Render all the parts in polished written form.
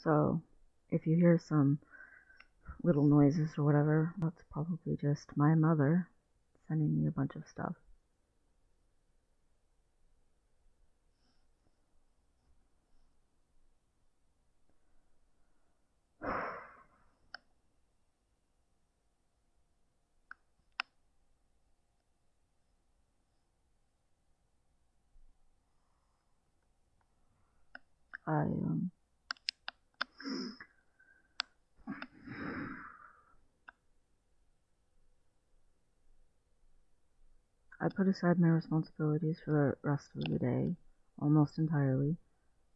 So if you hear some little noises or whatever, that's probably just my mother sending me a bunch of stuff. I I put aside my responsibilities for the rest of the day, almost entirely,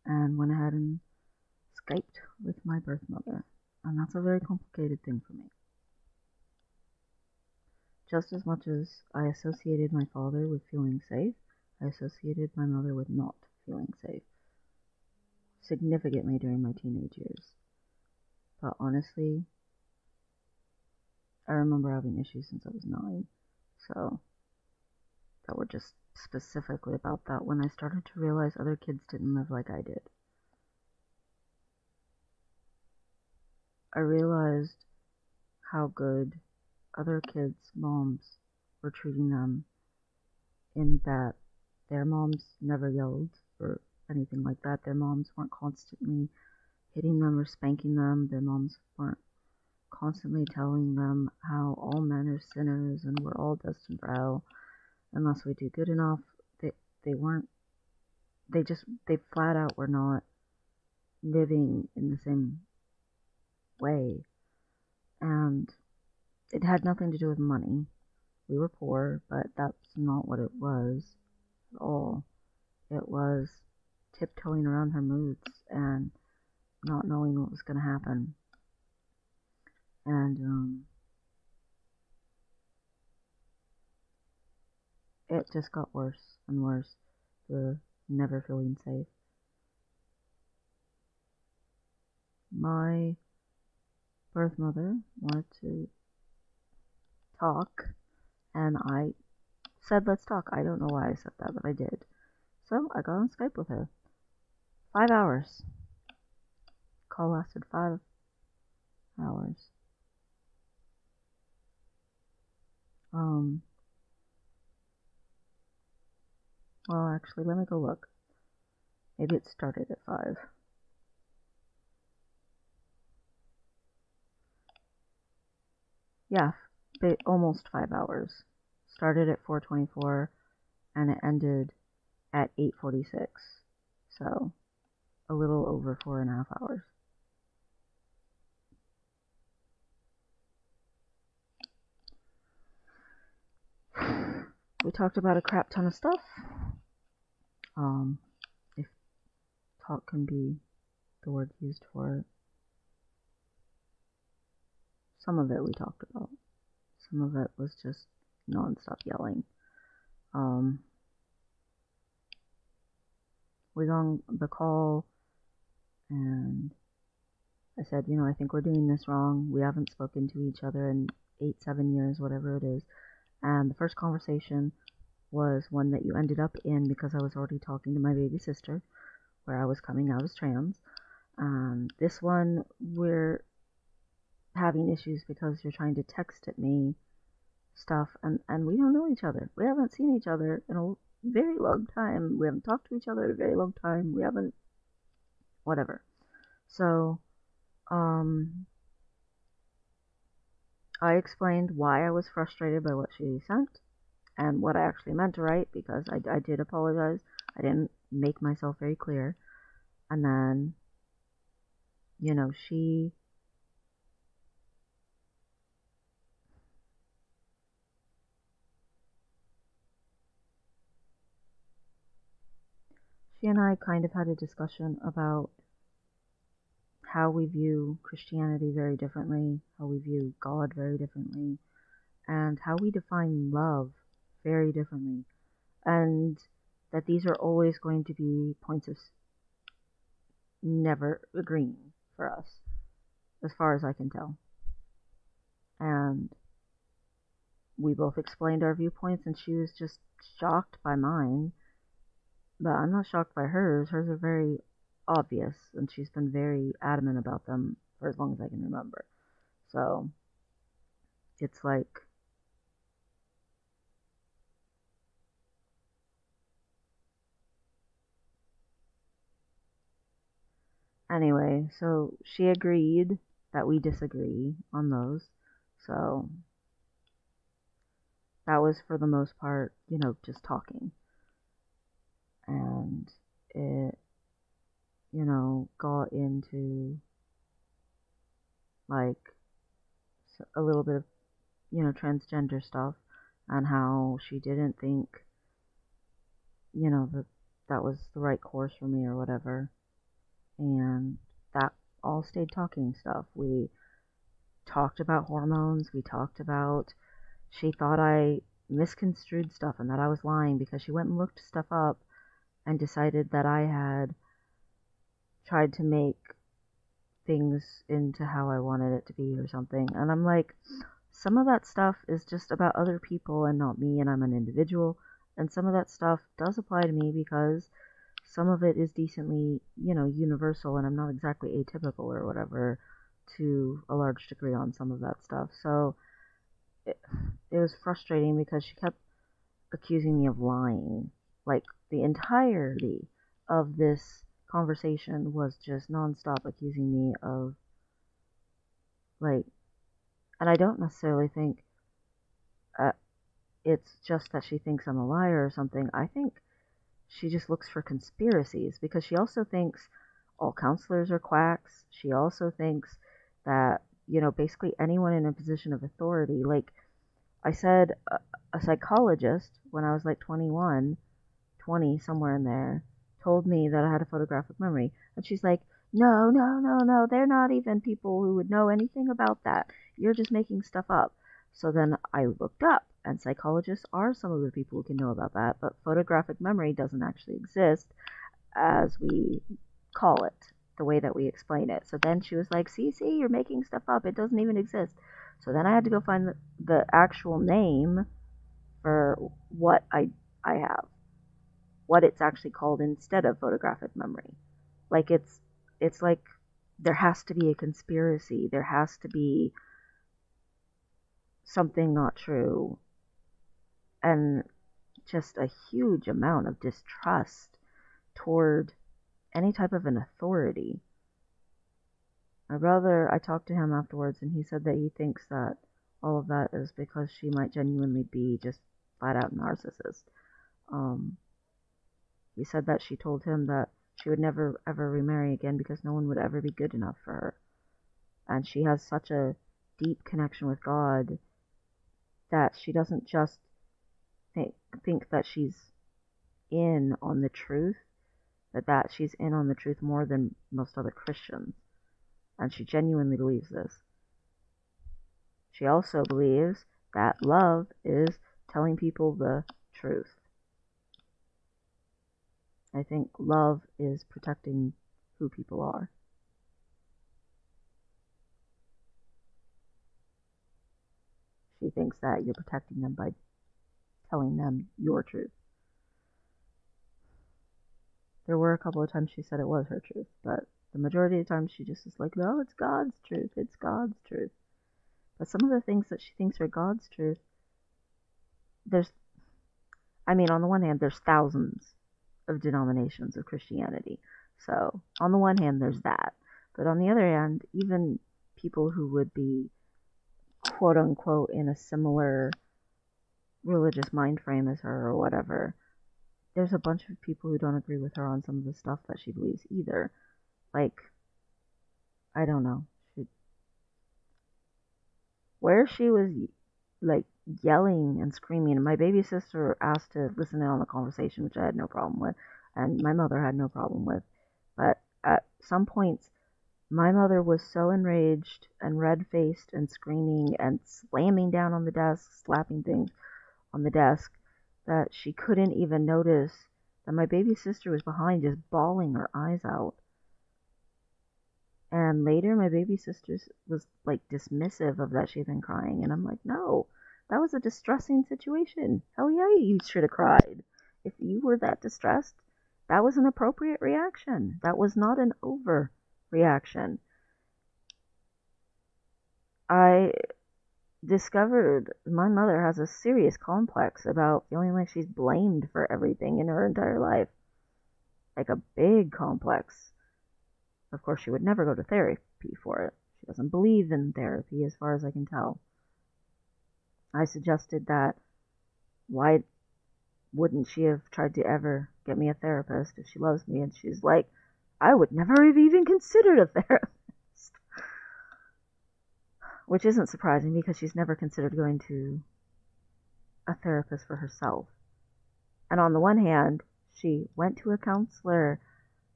and went ahead and Skyped with my birth mother. And that's a very complicated thing for me. Just as much as I associated my father with feeling safe, I associated my mother with not feeling safe, significantly during my teenage years. But honestly, I remember having issues since I was 9, so that were just specifically about that when I started to realize other kids didn't live like I did. I realized how good other kids' moms were treating them, in that their moms never yelled or anything like that. Their moms weren't constantly hitting them or spanking them. Their moms weren't constantly telling them how all men are sinners and we're all destined for hell unless we do good enough. They flat out were not living in the same way. And it had nothing to do with money. We were poor, but that's not what it was at all. It was tiptoeing around her moods and not knowing what was going to happen. And it just got worse and worse, the never feeling safe. My birth mother wanted to talk, and I said, let's talk. I don't know why I said that, but I did. So I got on Skype with her. 5 hours. Call lasted 5 hours. Well, actually, let me go look. Maybe it started at 5. Yeah, almost 5 hours. Started at 4:24, and it ended at 8:46. So, a little over 4.5 hours. We talked about a crap ton of stuff. If talk can be the word used for it. Some of it we talked about. Some of it was just non-stop yelling. We got on the call, and I said, I think we're doing this wrong. We haven't spoken to each other in 8-7 years, whatever it is. And the first conversation was one that you ended up in because I was already talking to my baby sister, where I was coming out as trans. This one, we're having issues because you're trying to text at me stuff, and we don't know each other. We haven't seen each other in a very long time. We haven't talked to each other in a very long time. We haven't, whatever. So, I explained why I was frustrated by what she sent and what I actually meant to write, because I did apologize. I didn't make myself very clear. And then, she and I kind of had a discussion about how we view Christianity very differently, how we view God very differently, and how we define love very differently. And that these are always going to be points of never agreeing for us, as far as I can tell. And we both explained our viewpoints, and she was just shocked by mine. But I'm not shocked by hers. Hers are very obvious, and she's been very adamant about them for as long as I can remember. So it's like, anyway, so she agreed that we disagree on those. So that was for the most part, just talking. And it, got into like a little bit of, transgender stuff and how she didn't think, that that was the right course for me or whatever. And that all stayed talking stuff. We talked about hormones. We talked about, she thought I misconstrued stuff and that I was lying because she went and looked stuff up and decided that I had tried to make things into how I wanted it to be or something. And I'm like, some of that stuff is just about other people and not me, and I'm an individual. And some of that stuff does apply to me because some of it is decently, universal, and I'm not exactly atypical or whatever to a large degree on some of that stuff. So it was frustrating because she kept accusing me of lying. Like, the entirety of this conversation was just nonstop accusing me of, like, and I don't necessarily think it's just that she thinks I'm a liar or something. I think she just looks for conspiracies because she also thinks all counselors are quacks. She also thinks that, basically anyone in a position of authority, like I said, a psychologist when I was like 21, 20, somewhere in there, told me that I had a photographic memory. And she's like, no, no, no, no, they're not even people who would know anything about that. You're just making stuff up. So then I looked up, and psychologists are some of the people who can know about that, but photographic memory doesn't actually exist as we call it, the way that we explain it. So then she was like, see, you're making stuff up. It doesn't even exist. So then I had to go find the actual name for what I have, what it's actually called instead of photographic memory. Like it's like there has to be a conspiracy. There has to be something not true. And just a huge amount of distrust toward any type of an authority. My brother, I talked to him afterwards, and he said that he thinks that all of that is because she might genuinely be just flat out narcissist. He said that she told him that she would never ever remarry again because no one would ever be good enough for her. And she has such a deep connection with God that she doesn't just think that she's in on the truth, but that she's in on the truth more than most other Christians. And she genuinely believes this. She also believes that love is telling people the truth. I think love is protecting who people are. She thinks that you're protecting them by telling them your truth. There were a couple of times she said it was her truth, but the majority of the time she just is like, no, it's God's truth. It's God's truth. But some of the things that she thinks are God's truth, on the one hand, there's thousands of denominations of Christianity. So, on the one hand, there's that. But on the other hand, even people who would be, quote unquote, in a similar religious mind frame as her or whatever, there's a bunch of people who don't agree with her on some of the stuff that she believes either. Like, I don't know. Where she was, like, yelling and screaming, and my baby sister asked to listen in on the conversation, which I had no problem with, and my mother had no problem with. But at some points, my mother was so enraged and red-faced and screaming and slamming down on the desk, slapping things on the desk, that she couldn't even notice that my baby sister was behind just bawling her eyes out. And later my baby sister was like dismissive of that she had been crying, and I'm like, no, that was a distressing situation. Hell yeah, you should have cried. If you were that distressed, That was an appropriate reaction. That was not an overreaction. I discovered my mother has a serious complex about feeling like she's blamed for everything in her entire life. Like a big complex. Of course, she would never go to therapy for it. She doesn't believe in therapy, as far as I can tell. I suggested that why wouldn't she have tried to ever get me a therapist if she loves me? And she's like, I would never have even considered a therapist. Which isn't surprising because she's never considered going to a therapist for herself. And on the one hand, she went to a counselor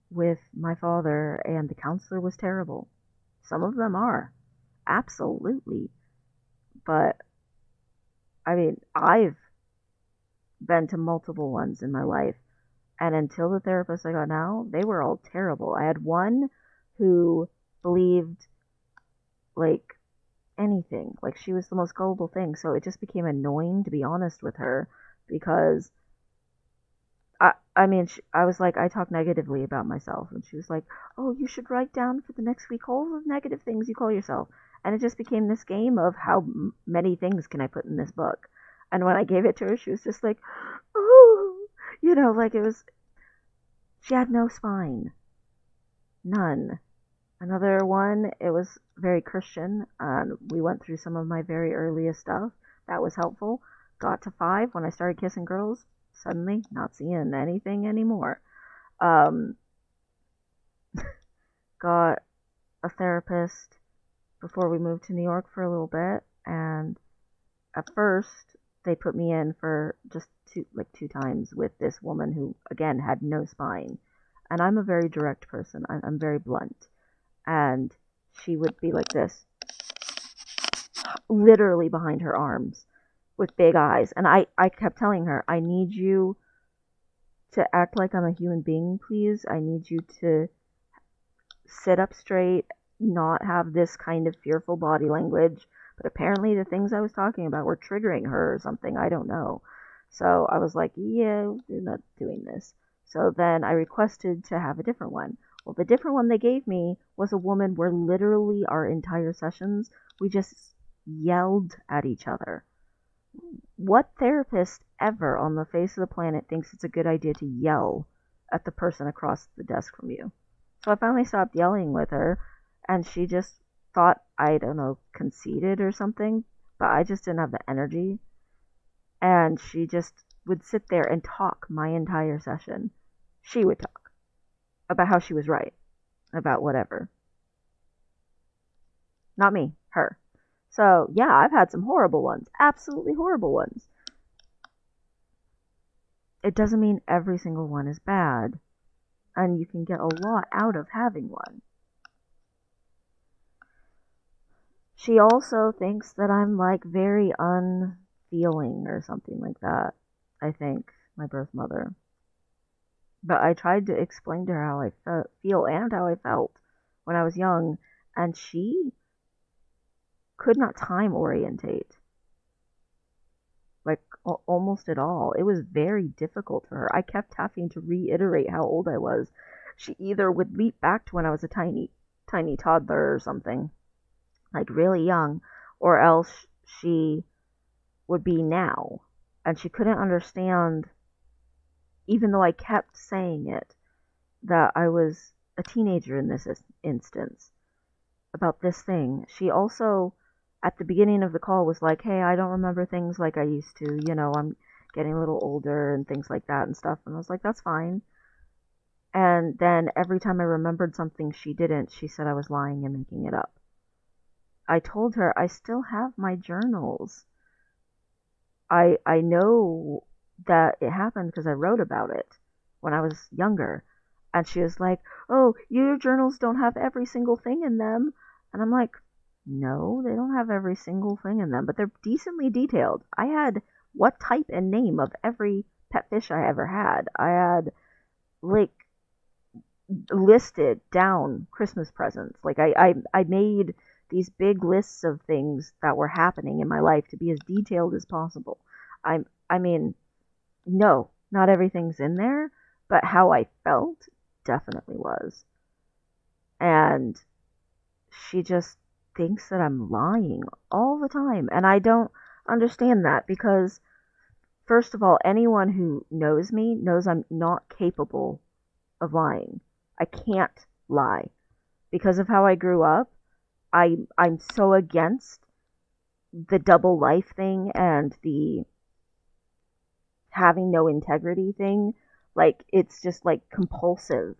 with my father, and the counselor was terrible. Some of them are. Absolutely. But, I mean, I've been to multiple ones in my life, and until the therapist I got now, they were all terrible. I had one who believed, like, anything. Like, she was the most gullible thing, so it just became annoying, to be honest with her, because I mean, I was like, I talk negatively about myself, and she was like, oh, you should write down for the next week all the negative things you call yourself. And it just became this game of how many things can I put in this book. And when I gave it to her, she was just like, oh, you know, like it was, she had no spine. None. Another one, it was very Christian, and we went through some of my very earliest stuff. That was helpful. Got to 5 when I started kissing girls. Suddenly, not seeing anything anymore. Got a therapist before we moved to New York for a little bit, and at first they put me in for just two times with this woman who, again, had no spine. And I'm a very direct person. I'm very blunt. And she would be like this, literally behind her arms, with big eyes. And I kept telling her, I need you to act like I'm a human being, please. I need you to sit up straight, not have this kind of fearful body language. But apparently the things I was talking about were triggering her or something. I don't know. So I was like, yeah, we're not doing this. So then I requested to have a different one. Well, the different one they gave me was a woman where literally our entire sessions, we just yelled at each other. What therapist ever on the face of the planet thinks it's a good idea to yell at the person across the desk from you? So I finally stopped yelling with her, and she just thought, I don't know, conceited or something, but I just didn't have the energy. And she just would sit there and talk my entire session. She would talk about how she was right, about whatever. Not me, her. So, yeah, I've had some horrible ones. Absolutely horrible ones. It doesn't mean every single one is bad. And you can get a lot out of having one. She also thinks that I'm, like, very unfeeling or something like that. I think, my birth mother. But I tried to explain to her how I feel and how I felt when I was young. And she could not time orientate, like almost at all. It was very difficult for her. I kept having to reiterate how old I was. She either would leap back to when I was a tiny toddler or something, like really young, or else she would be now. And she couldn't understand, even though I kept saying it, that I was a teenager in this instance about this thing. She also, at the beginning of the call, was like, hey, I don't remember things like I used to. You know, I'm getting a little older and things like that and stuff. And I was like, that's fine. And then every time I remembered something she didn't, she said I was lying and making it up. I told her I still have my journals. I know that it happened because I wrote about it when I was younger. And she was like, oh, your journals don't have every single thing in them. And I'm like, no, they don't have every single thing in them, but they're decently detailed. I had what type and name of every pet fish I ever had. I had, like, listed down Christmas presents. Like, I made these big lists of things that were happening in my life to be as detailed as possible. I mean, no, not everything's in there, but how I felt definitely was. And she just thinks that I'm lying all the time. And I don't understand that because, first of all, anyone who knows me knows I'm not capable of lying. I can't lie. Because of how I grew up, I'm so against the double life thing and the having no integrity thing. Like, it's just like compulsive.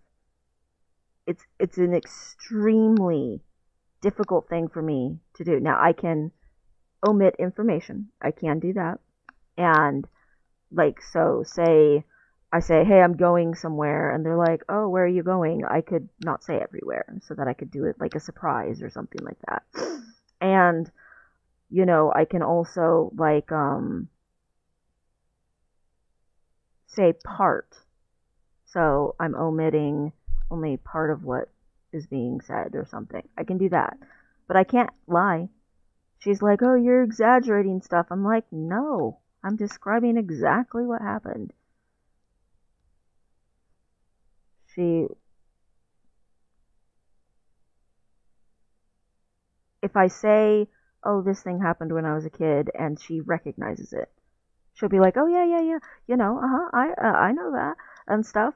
It's an extremely difficult thing for me to do. Now, I can omit information. I can do that. And like, so say I say, hey, I'm going somewhere, and they're like, oh, where are you going? I could not say everywhere so that I could do it like a surprise or something like that. And, you know, I can also like say part. So I'm omitting only part of what is being said or something. I can do that. But I can't lie. She's like, oh, you're exaggerating stuff. I'm like, no, I'm describing exactly what happened. If I say, oh, this thing happened when I was a kid, and she recognizes it, she'll be like, oh, yeah, you know, I know that, and stuff.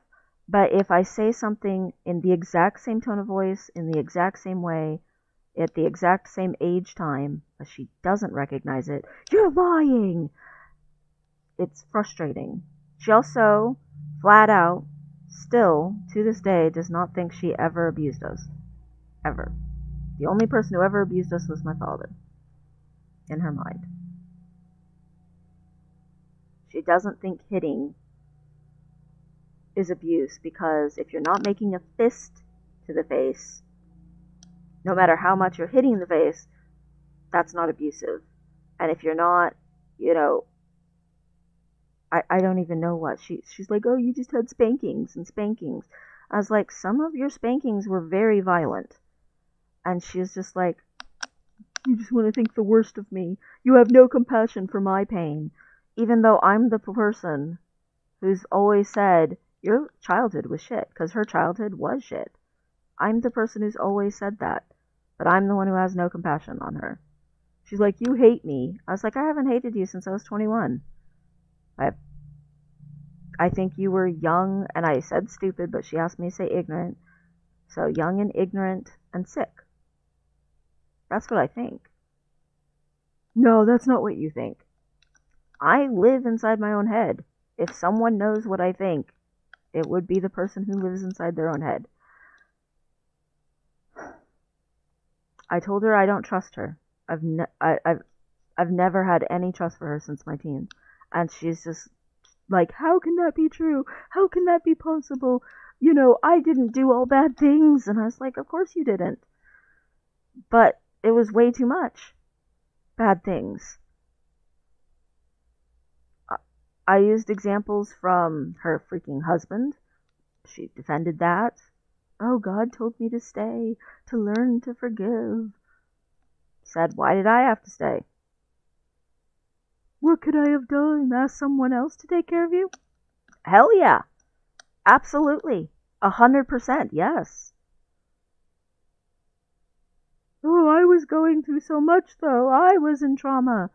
But if I say something in the exact same tone of voice, in the exact same way, at the exact same age time, but she doesn't recognize it, you're lying! It's frustrating. She also, flat out, still, to this day, does not think she ever abused us. Ever. The only person who ever abused us was my father. In her mind. She doesn't think hitting is abuse because if you're not making a fist to the face, no matter how much you're hitting the face, that's not abusive. And if you're not, you know, I don't even know what. She's like, oh, you just had spankings and spankings. I was like, some of your spankings were very violent. And she's just like, you just want to think the worst of me. You have no compassion for my pain. Even though I'm the person who's always said, your childhood was shit, because her childhood was shit. I'm the person who's always said that. But I'm the one who has no compassion on her. She's like, you hate me. I was like, I haven't hated you since I was 21. I think you were young, and I said stupid, but she asked me to say ignorant. So young and ignorant and sick. That's what I think. No, that's not what you think. I live inside my own head. If someone knows what I think, it would be the person who lives inside their own head. I told her I don't trust her. I've never had any trust for her since my teens. And she's just like, how can that be true? How can that be possible? You know, I didn't do all bad things. And I was like, of course you didn't. But it was way too much. Bad things. I used examples from her freaking husband. She defended that. Oh, God told me to stay, to learn to forgive. Said, why did I have to stay? What could I have done? Ask someone else to take care of you? Hell yeah. Absolutely. 100%, yes. Oh, I was going through so much, though. I was in trauma.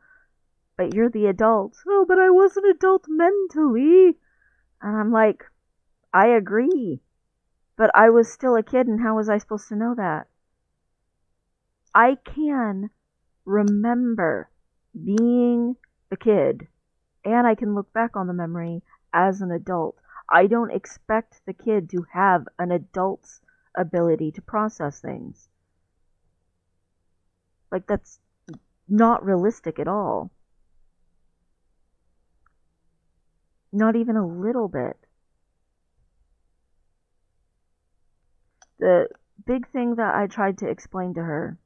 But you're the adult. Oh, but I was an adult mentally. And I'm like, I agree. But I was still a kid, and how was I supposed to know that? I can remember being a kid, and I can look back on the memory as an adult. I don't expect the kid to have an adult's ability to process things. Like, that's not realistic at all. Not even a little bit. The big thing that I tried to explain to her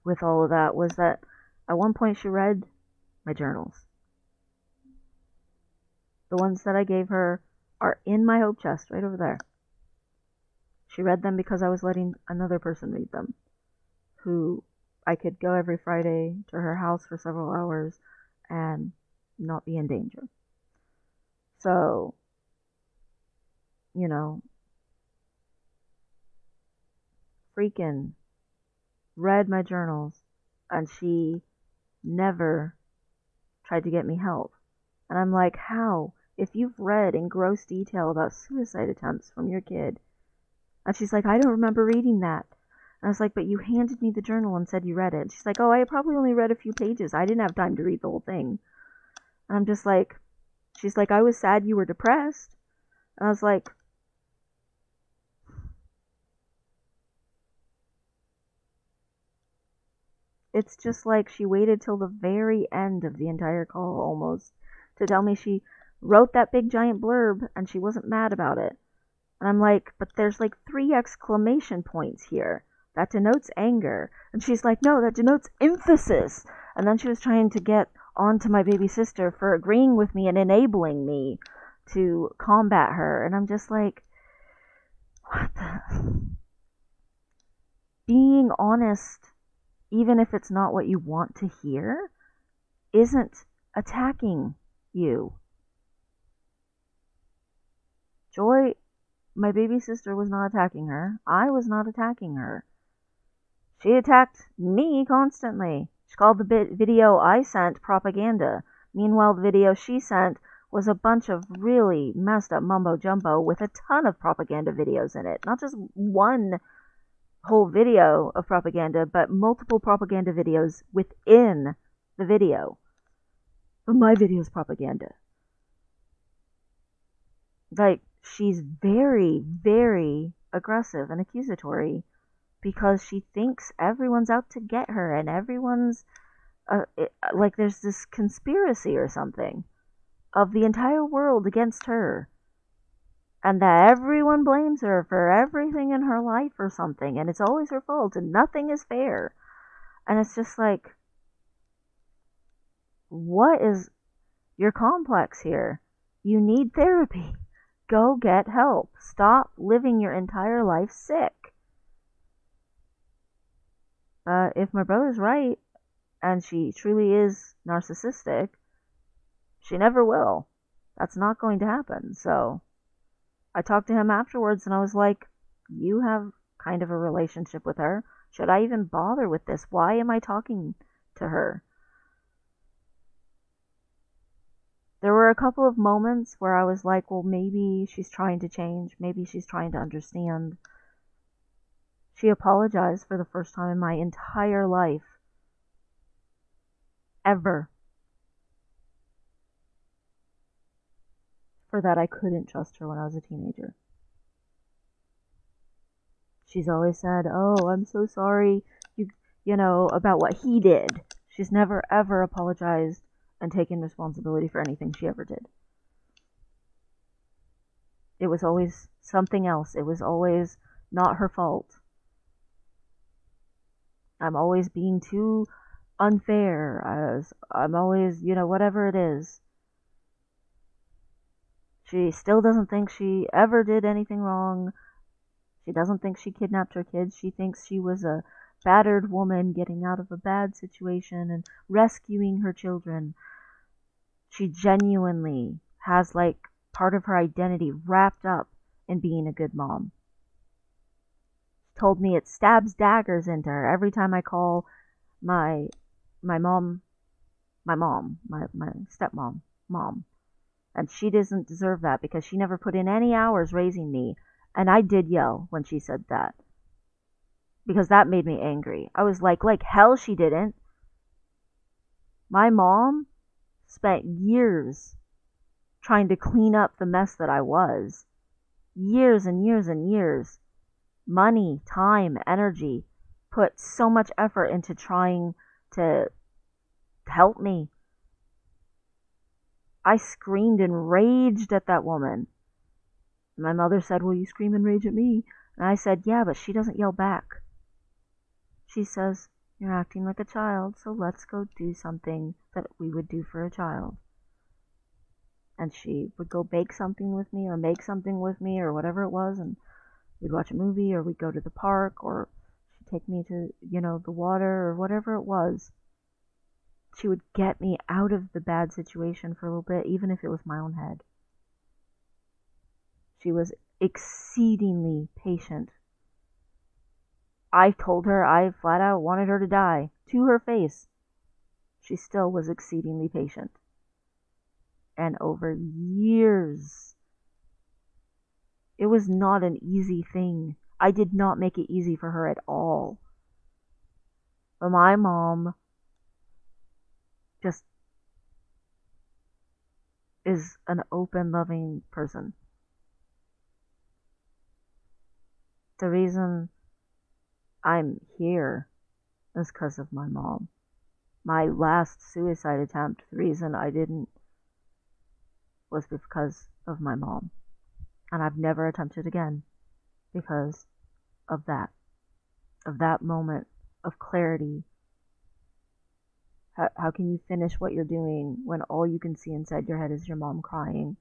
with all of that was that at one point she read my journals. The ones that I gave her are in my hope chest right over there. She read them because I was letting another person read them, who I could go every Friday to her house for several hours and not be in danger. So you know, freaking read my journals, and she never tried to get me help. And I'm like, how? If you've read in gross detail about suicide attempts from your kid. And she's like, I don't remember reading that. And I was like, but you handed me the journal and said you read it. And she's like, oh, I probably only read a few pages. I didn't have time to read the whole thing. And I'm just like, she's like, I was sad you were depressed. And I was like, it's just like she waited till the very end of the entire call almost to tell me she wrote that big giant blurb and she wasn't mad about it. And I'm like, but there's like 3 exclamation points here. That denotes anger. And she's like, no, that denotes emphasis. And then she was trying to get onto my baby sister for agreeing with me and enabling me to combat her. And I'm just like, what the? Being honest, even if it's not what you want to hear, isn't attacking you. Joy, my baby sister, was not attacking her. I was not attacking her. She attacked me constantly. She called the video I sent propaganda. Meanwhile, the video she sent was a bunch of really messed up mumbo jumbo with a ton of propaganda videos in it. Not just one whole video of propaganda, but multiple propaganda videos within the video. But my video is propaganda. Like, she's very, very aggressive and accusatory because she thinks everyone's out to get her and everyone's like there's this conspiracy or something of the entire world against her, and that everyone blames her for everything in her life or something, and it's always her fault and nothing is fair. And it's just like, what is your complex here? You need therapy. Go get help. Stop living your entire life sick. If my brother's right, and she truly is narcissistic, she never will. That's not going to happen. So I talked to him afterwards, and I was like, you have kind of a relationship with her. Should I even bother with this? Why am I talking to her? There were a couple of moments where I was like, well, maybe she's trying to change. Maybe she's trying to understand. She apologized for the first time in my entire life. Ever. For that I couldn't trust her when I was a teenager. She's always said, oh, I'm so sorry, you know, about what he did. She's never ever apologized and taken responsibility for anything she ever did. It was always something else. It was always not her fault. I'm always being too unfair. I'm always, you know, whatever it is. She still doesn't think she ever did anything wrong. She doesn't think she kidnapped her kids. She thinks she was a battered woman getting out of a bad situation and rescuing her children. She genuinely has like part of her identity wrapped up in being a good mom. She told me it stabs daggers into her every time I call my stepmom, mom. And she doesn't deserve that because she never put in any hours raising me. And I did yell when she said that, because that made me angry. I was like hell she didn't. My mom spent years trying to clean up the mess that I was. Years and years and years. Money, time, energy. Put so much effort into trying to help me. I screamed and raged at that woman. My mother said, well, you scream and rage at me. And I said, yeah, but she doesn't yell back. She says, you're acting like a child, so let's go do something that we would do for a child. And she would go bake something with me or make something with me or whatever it was, and we'd watch a movie or we'd go to the park or she'd take me to, you know, the water or whatever it was. She would get me out of the bad situation for a little bit, even if it was my own head. She was exceedingly patient. I told her I flat out wanted her to die to her face. She still was exceedingly patient. And over years, it was not an easy thing. I did not make it easy for her at all. But my mom just is an open, loving person. The reason I'm here is because of my mom. My last suicide attempt, the reason I didn't was because of my mom. And I've never attempted again because of that moment of clarity. How can you finish what you're doing when all you can see inside your head is your mom crying?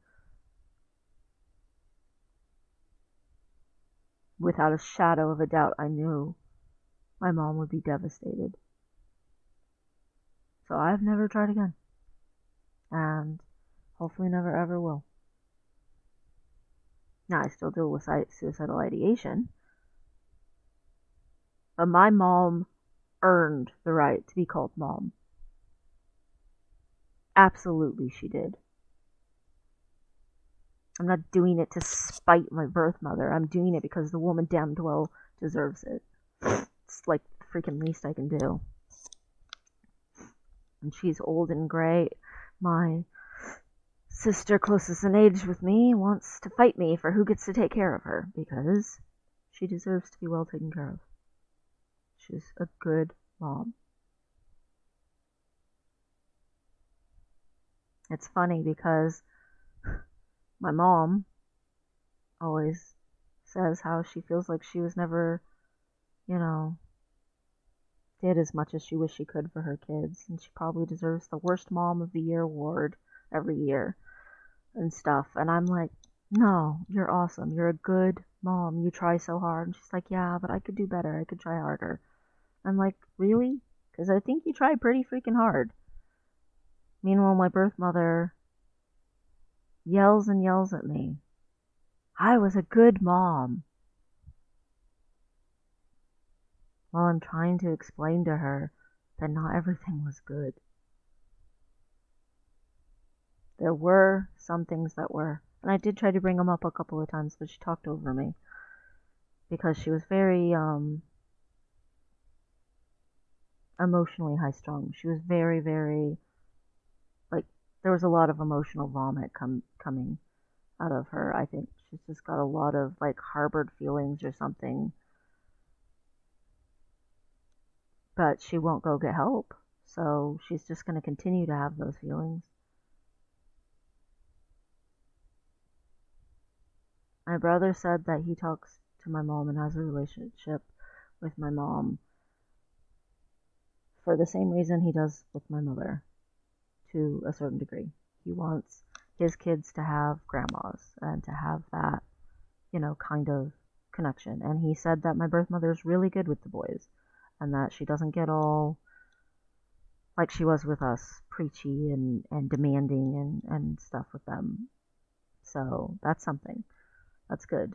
Without a shadow of a doubt, I knew my mom would be devastated. So I've never tried again. And hopefully never ever will. Now, I still deal with suicidal ideation. But my mom earned the right to be called mom. Absolutely she did. I'm not doing it to spite my birth mother. I'm doing it because the woman damned well deserves it. It's like the freaking least I can do. And she's old and gray. My sister closest in age with me wants to fight me for who gets to take care of her because she deserves to be well taken care of. She's a good mom. It's funny because my mom always says how she feels like she was never, did as much as she wished she could for her kids, and she probably deserves the worst mom of the year award every year and stuff. And I'm like, no, you're awesome. You're a good mom. You try so hard. And she's like, yeah, but I could do better. I could try harder. I'm like, really? Because I think you tried pretty freaking hard. Meanwhile, my birth mother yells and yells at me. I was a good mom. While I'm trying to explain to her that not everything was good. There were some things that were. And I did try to bring them up a couple of times, but she talked over me. Because she was very emotionally high-strung. She was very, very, there was a lot of emotional vomit coming out of her. I think she's just got a lot of, harbored feelings or something. But she won't go get help. So she's just going to continue to have those feelings. My brother said that he talks to my mom and has a relationship with my mom for the same reason he does with my mother, to a certain degree. He wants his kids to have grandmas and to have that, kind of connection. And he said that my birth mother is really good with the boys and that she doesn't get all like she was with us, preachy and demanding and stuff with them. So that's something. That's good.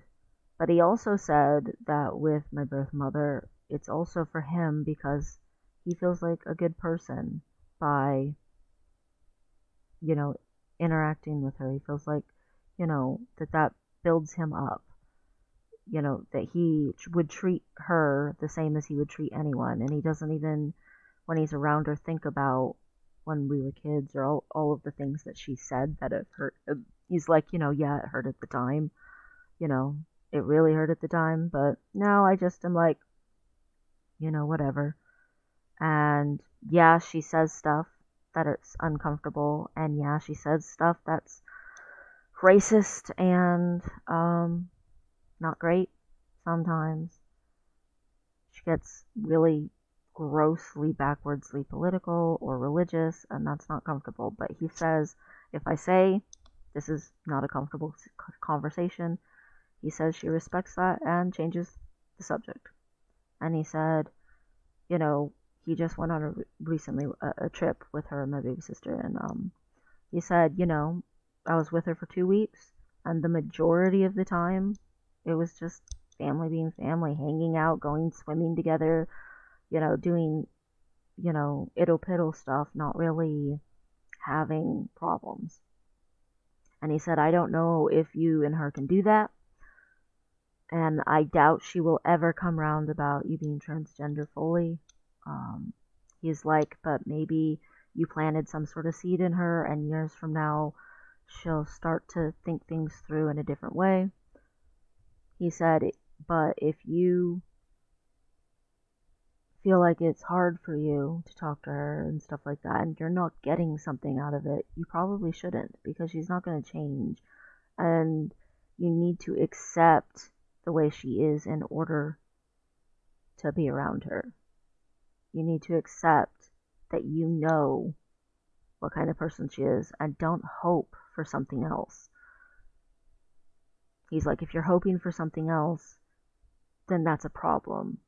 But he also said that with my birth mother, it's also for him because he feels like a good person by, interacting with her. He feels like, that builds him up. That he would treat her the same as he would treat anyone. And he doesn't even, when he's around her, think about when we were kids or all of the things that she said that it hurt. He's like, yeah, it hurt at the time. It really hurt at the time. But now I just am like, whatever. And yeah, she says stuff that it's uncomfortable. And yeah, she says stuff that's racist and not great sometimes. She gets really grossly backwardsly political or religious, and that's not comfortable. But he says, if I say this is not a comfortable conversation, he says she respects that and changes the subject. And he said, he just went on recently a trip with her and my baby sister, and he said, I was with her for 2 weeks, and the majority of the time It was just family being family, hanging out, going swimming together, doing, ittle piddle stuff, not really having problems. And he said, I don't know if you and her can do that. And I doubt she will ever come round about you being transgender fully. He's like, but maybe you planted some sort of seed in her, and years from now, she'll start to think things through in a different way. He said, but if you feel like it's hard for you to talk to her and stuff like that, and you're not getting something out of it, you probably shouldn't, because she's not going to change. And you need to accept the way she is in order to be around her. You need to accept that you know what kind of person she is, and don't hope for something else. He's like, if you're hoping for something else, then that's a problem.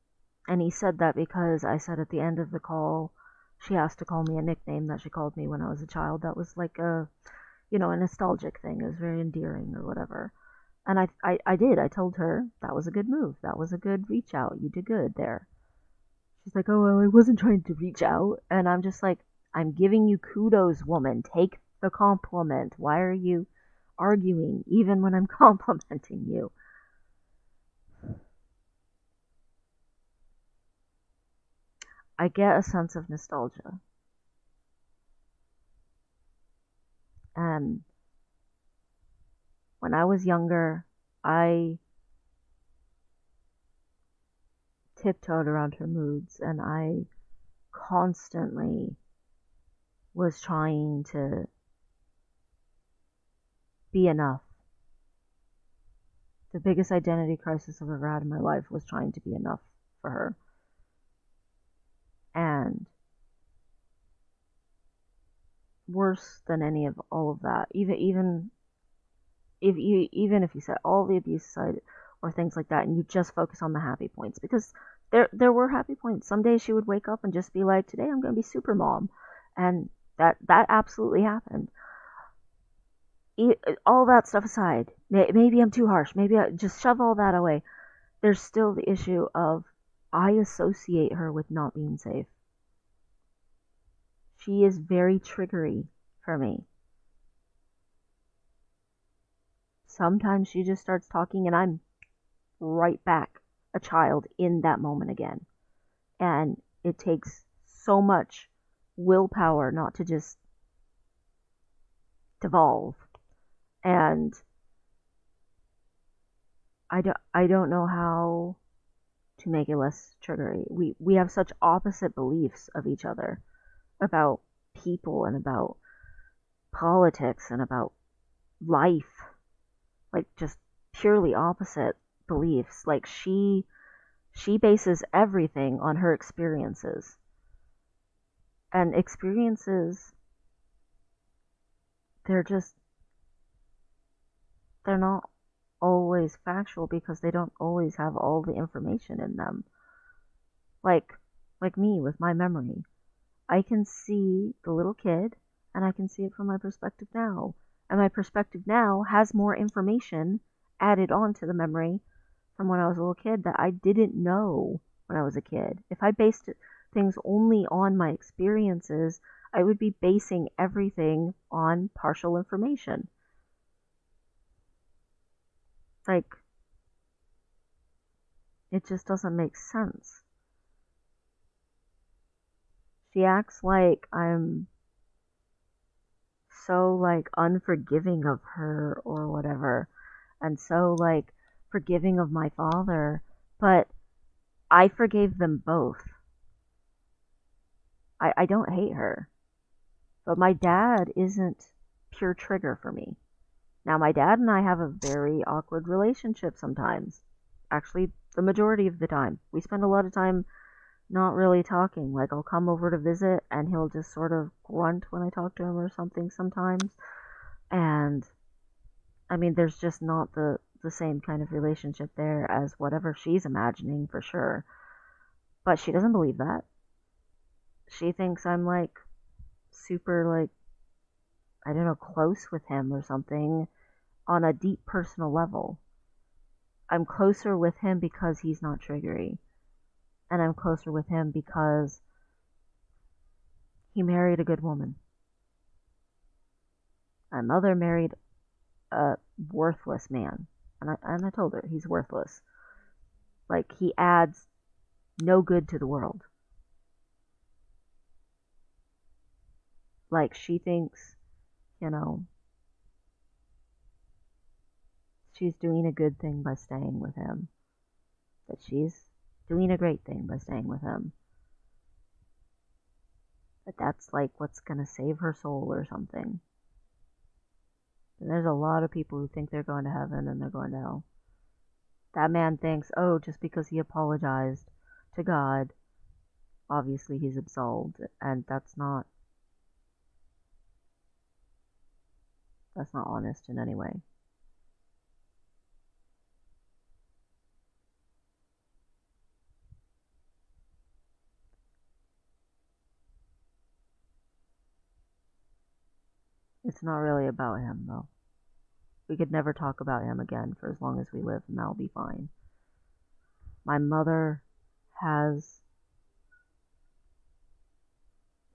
And he said that because I said at the end of the call, she asked to call me a nickname that she called me when I was a child. That was like a nostalgic thing. It was very endearing or whatever. And I did. I told her that was a good move. That was a good reach out. You did good there. She's like, oh, well, I wasn't trying to reach out. And I'm just like, I'm giving you kudos, woman. Take the compliment. Why are you arguing even when I'm complimenting you? I get a sense of nostalgia. And when I was younger, I tiptoed around her moods, and I constantly was trying to be enough. The biggest identity crisis I've ever had in my life was trying to be enough for her. And worse than any of all of that, even if you set all the abuse aside or things like that, and you just focus on the happy points, because there were happy points. Some days she would wake up and just be like, today I'm going to be super mom, and that absolutely happened. All that stuff aside, maybe I'm too harsh, maybe I just shove all that away. There's still the issue of, I associate her with not being safe. She is very triggery for me. Sometimes she just starts talking and I'm right back a child in that moment again. And it takes so much willpower not to just devolve. And I don't know how to make it less triggery. We have such opposite beliefs of each other, about people and about politics and about life. Like, just purely opposite beliefs. Like, she bases everything on her experiences. And experiences, they're not always factual, because they don't always have all the information in them. Like me with my memory. I can see the little kid, and I can see it from my perspective now. And my perspective now has more information added on to the memory from when I was a little kid that I didn't know when I was a kid. If I based things only on my experiences, I would be basing everything on partial information. Like, it just doesn't make sense. She acts like I'm so, like, unforgiving of her or whatever, and so, like, forgiving of my father, but I forgave them both. I don't hate her, but my dad isn't pure trigger for me. Now, my dad and I have a very awkward relationship sometimes. Actually, the majority of the time. We spend a lot of time not really talking. Like, I'll come over to visit and he'll just sort of grunt when I talk to him or something sometimes. And I mean, there's just not the same kind of relationship there as whatever she's imagining, for sure. But she doesn't believe that. She thinks I'm, like, super, like, I don't know, close with him or something on a deep personal level. I'm closer with him because he's not triggery. And I'm closer with him because he married a good woman. My mother married a worthless man. And I told her he's worthless. Like, he adds no good to the world. Like, she thinks, she's doing a good thing by staying with him. That she's doing a great thing by staying with him. That that's like what's gonna save her soul or something. And there's a lot of people who think they're going to heaven and they're going to hell. That man thinks, oh, just because he apologized to God, obviously he's absolved, and that's not honest in any way. It's not really about him, though. We could never talk about him again for as long as we live, and that'll be fine. My mother has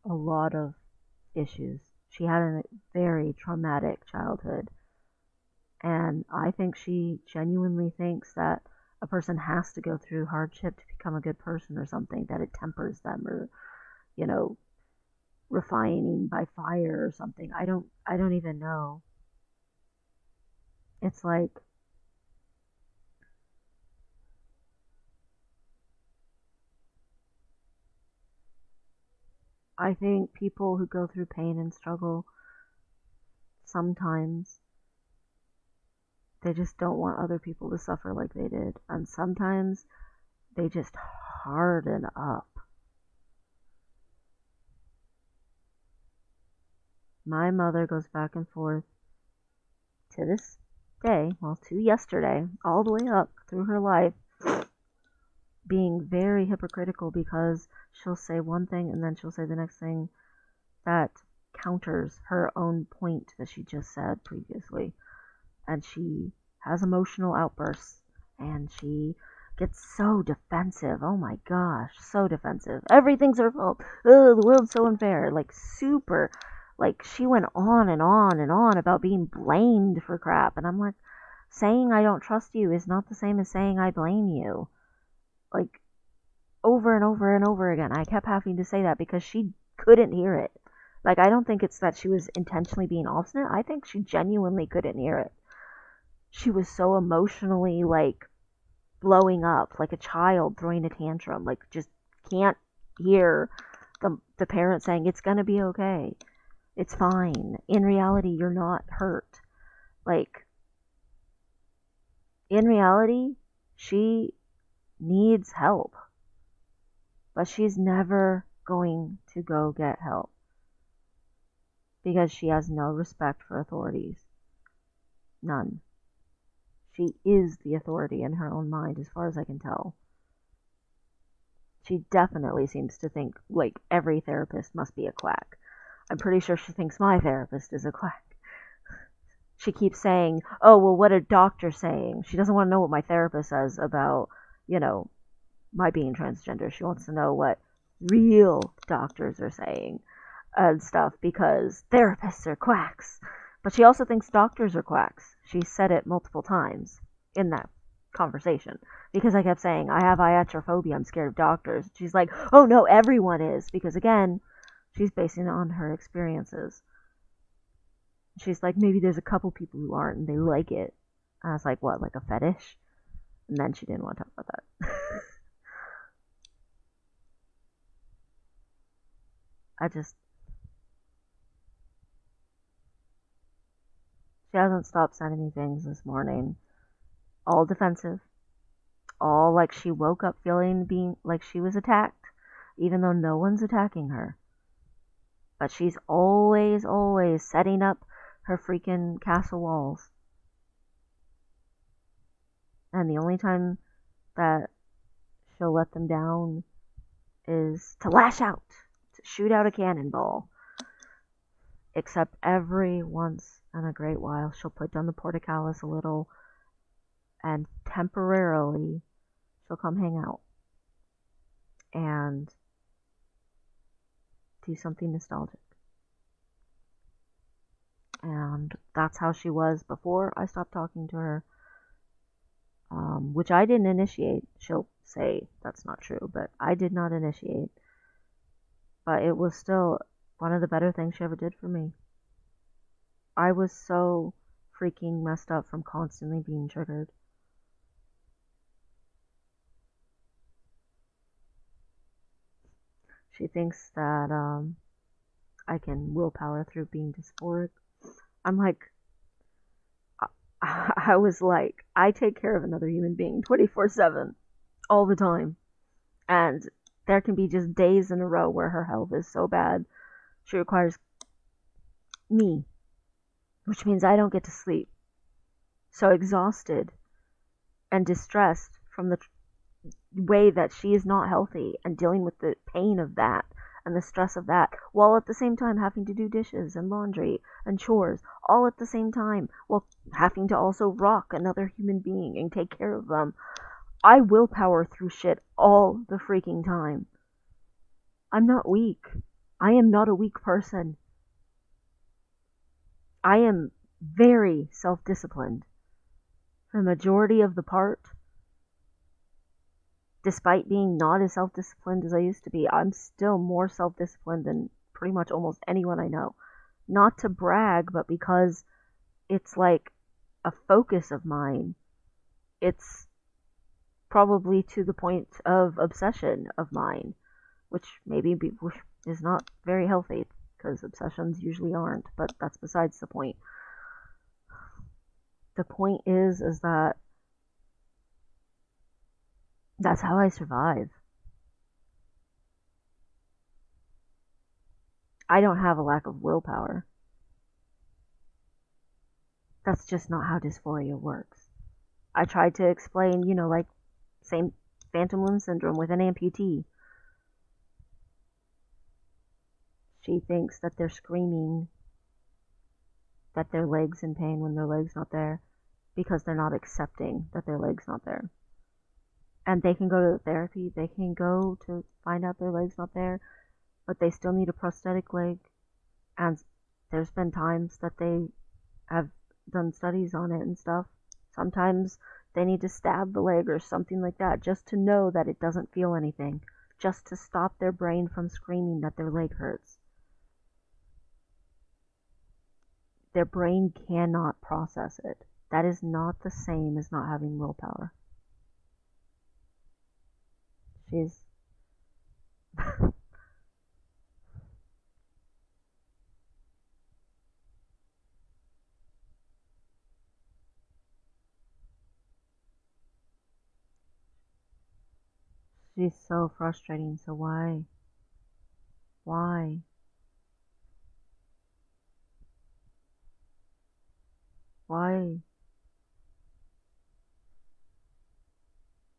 a lot of issues. She had a very traumatic childhood. And I think she genuinely thinks that a person has to go through hardship to become a good person or something, that it tempers them, or, refining by fire or something. I don't even know. It's like, I think people who go through pain and struggle, sometimes they just don't want other people to suffer like they did. And sometimes they just harden up. My mother goes back and forth to this day, well, to yesterday, all the way up through her life, being very hypocritical, because she'll say one thing and then she'll say the next thing that counters her own point that she just said previously. And she has emotional outbursts, and she gets so defensive. Oh my gosh, so defensive. Everything's her fault. Oh, the world's so unfair. Like, super. Like, she went on and on and on about being blamed for crap. And I'm like, saying I don't trust you is not the same as saying I blame you. Like, over and over and over again. I kept having to say that because she couldn't hear it. Like, I don't think it's that she was intentionally being obstinate. I think she genuinely couldn't hear it. She was so emotionally, like, blowing up, like a child throwing a tantrum. Like, just can't hear the parent saying, it's gonna be okay. It's fine. In reality, you're not hurt. Like, in reality, she needs help. But she's never going to go get help. Because she has no respect for authorities. None. She is the authority in her own mind, as far as I can tell. She definitely seems to think, like, every therapist must be a quack. I'm pretty sure she thinks my therapist is a quack. She keeps saying, oh, well, what are doctors saying? She doesn't want to know what my therapist says about, my being transgender. She wants to know what real doctors are saying and stuff, because therapists are quacks. But she also thinks doctors are quacks. She said it multiple times in that conversation, because I kept saying, I have iatrophobia, I'm scared of doctors. She's like, oh no, everyone is, because again, she's basing it on her experiences. She's like, maybe there's a couple people who aren't and they like it. And I was like, what, like a fetish? And then she didn't want to talk about that. She hasn't stopped sending me things this morning. All defensive. All like she woke up being like she was attacked, even though no one's attacking her. But she's always setting up her freaking castle walls. And the only time that she'll let them down is to lash out, to shoot out a cannonball. Except every once in a great while, she'll put down the portcullis a little and temporarily she'll come hang out and do something nostalgic. And that's how she was before I stopped talking to her, which I didn't initiate. She'll say that's not true, but I did not initiate. But it was still one of the better things she ever did for me. I was so freaking messed up from constantly being triggered. She thinks that I can willpower through being dysphoric. I'm like, I was like, I take care of another human being 24/7, all the time. And there can be just days in a row where her health is so bad, she requires me, which means I don't get to sleep. So exhausted and distressed from the way that she is not healthy and dealing with the pain of that and the stress of that, while at the same time having to do dishes and laundry and chores, all at the same time, while having to also rock another human being and take care of them. I willpower through shit all the freaking time. I'm not weak. I am not a weak person. I am very self-disciplined. For the majority of the part, despite being not as self-disciplined as I used to be, I'm still more self-disciplined than pretty much almost anyone I know. Not to brag, but because it's like a focus of mine. It's probably to the point of obsession of mine, which maybe is not very healthy, because obsessions usually aren't, but that's besides the point. The point is that that's how I survive. I don't have a lack of willpower. That's just not how dysphoria works. I tried to explain, like same phantom limb syndrome with an amputee. She thinks that they're screaming that their leg's in pain when their leg's not there because they're not accepting that their leg's not there. And they can go to therapy, they can go to find out their leg's not there, but they still need a prosthetic leg. And there's been times that they have done studies on it and stuff. Sometimes they need to stab the leg or something like that just to know that it doesn't feel anything, just to stop their brain from screaming that their leg hurts. Their brain cannot process it. That is not the same as not having willpower. She's she's so frustrating. So why? Why? Why?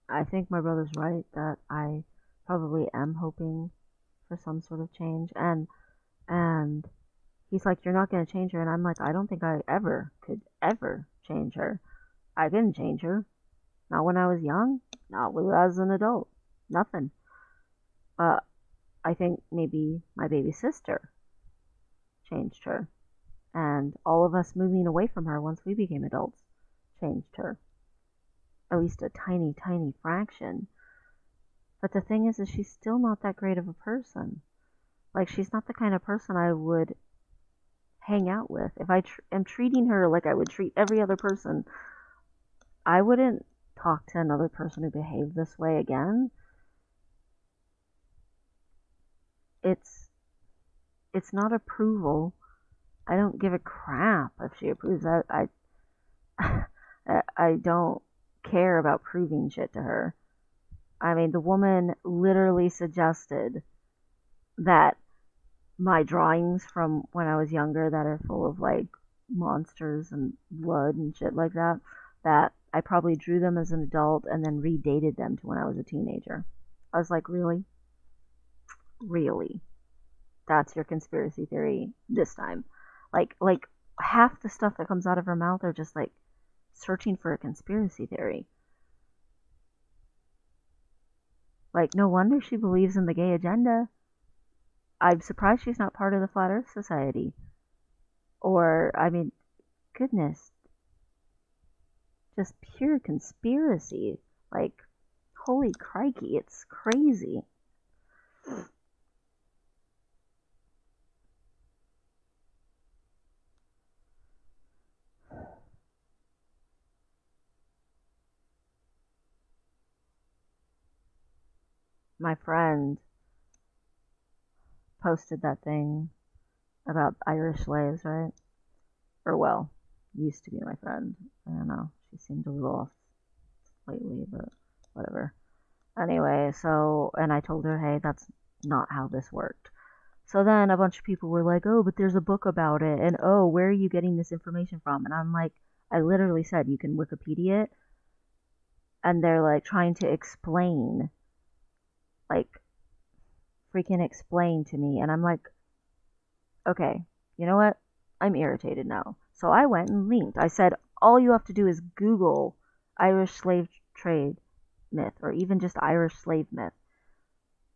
I think my brother's right that I probably am hoping for some sort of change, and he's like, you're not going to change her, and I'm like, I don't think I ever could ever change her. I didn't change her. Not when I was young, not when I was an adult. Nothing. But I think maybe my baby sister changed her, and all of us moving away from her once we became adults changed her. At least a tiny, tiny fraction. But the thing is she's still not that great of a person. Like, she's not the kind of person I would hang out with. If I am treating her like I would treat every other person, I wouldn't talk to another person who behaved this way again. It's not approval. I don't give a crap if she approves. I don't care about proving shit to her. I mean, the woman literally suggested that my drawings from when I was younger that are full of like monsters and blood and shit like that, that I probably drew them as an adult and then redated them to when I was a teenager. I was like, really? Really? That's your conspiracy theory this time? Like half the stuff that comes out of her mouth are just like searching for a conspiracy theory. Like, no wonder she believes in the gay agenda. I'm surprised she's not part of the Flat Earth Society. Or, I mean, goodness, just pure conspiracy. Like, holy crikey, it's crazy. My friend posted that thing about Irish slaves, right? Or, well, used to be my friend. I don't know. She seemed a little off lately, but whatever. Anyway, so, and I told her, hey, that's not how this worked. So then a bunch of people were like, oh, but there's a book about it, and oh, where are you getting this information from? And I'm like, I literally said, you can Wikipedia it, and they're like trying to explain, like, freaking explain to me, and I'm like, okay, you know what? I'm irritated now. So I went and linked. I said, all you have to do is Google Irish slave trade myth, or even just Irish slave myth.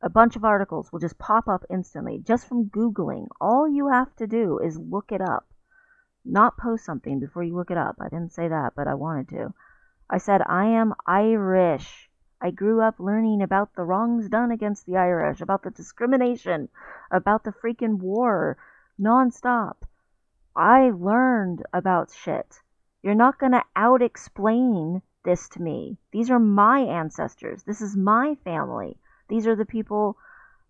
A bunch of articles will just pop up instantly just from Googling. All you have to do is look it up. Not post something before you look it up. I didn't say that, but I wanted to. I said, I am Irish. I grew up learning about the wrongs done against the Irish, about the discrimination, about the freaking war, nonstop. I learned about shit. You're not going to out-explain this to me. These are my ancestors. This is my family. These are the people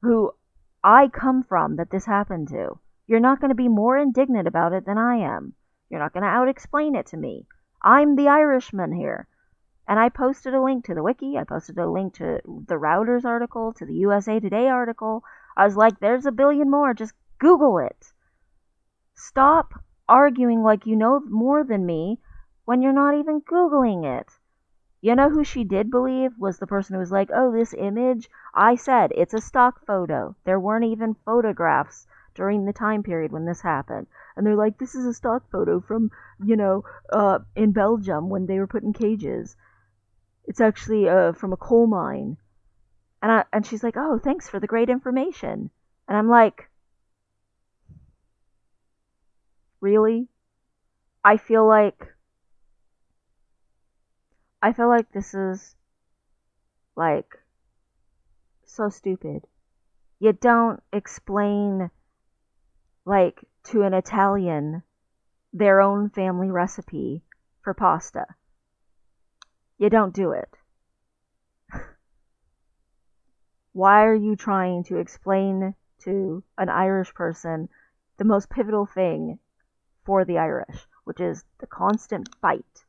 who I come from that this happened to. You're not going to be more indignant about it than I am. You're not going to out-explain it to me. I'm the Irishman here. And I posted a link to the wiki. I posted a link to the Routers article, to the USA Today article. I was like, there's a billion more. Just Google it. Stop arguing like you know more than me when you're not even Googling it. You know who she did believe was the person who was like, oh, this image, I said, it's a stock photo. There weren't even photographs during the time period when this happened. And they're like, this is a stock photo from, in Belgium when they were put in cages. It's actually from a coal mine. And she's like, oh, thanks for the great information. And I'm like, really? I feel like this is, like, so stupid. You don't explain, like, to an Italian their own family recipe for pasta. You don't do it. Why are you trying to explain to an Irish person the most pivotal thing for the Irish, which is the constant fight?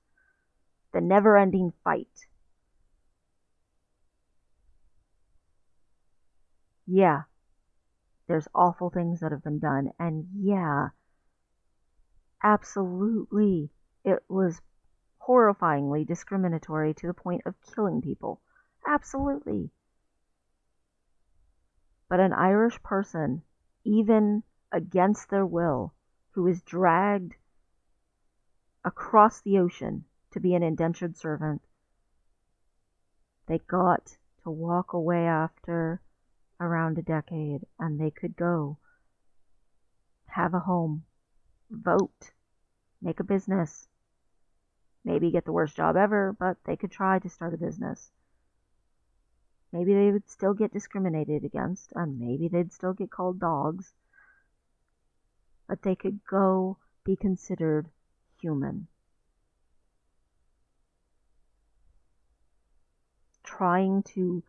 The never-ending fight. Yeah, there's awful things that have been done, and yeah, absolutely, it was horrifyingly discriminatory to the point of killing people. Absolutely. But an Irish person, even against their will, who is dragged across the ocean to be an indentured servant, they got to walk away after around a decade, and they could go have a home, vote, make a business, maybe get the worst job ever, but they could try to start a business. Maybe they would still get discriminated against, and maybe they'd still get called dogs, but they could go be considered human. Trying to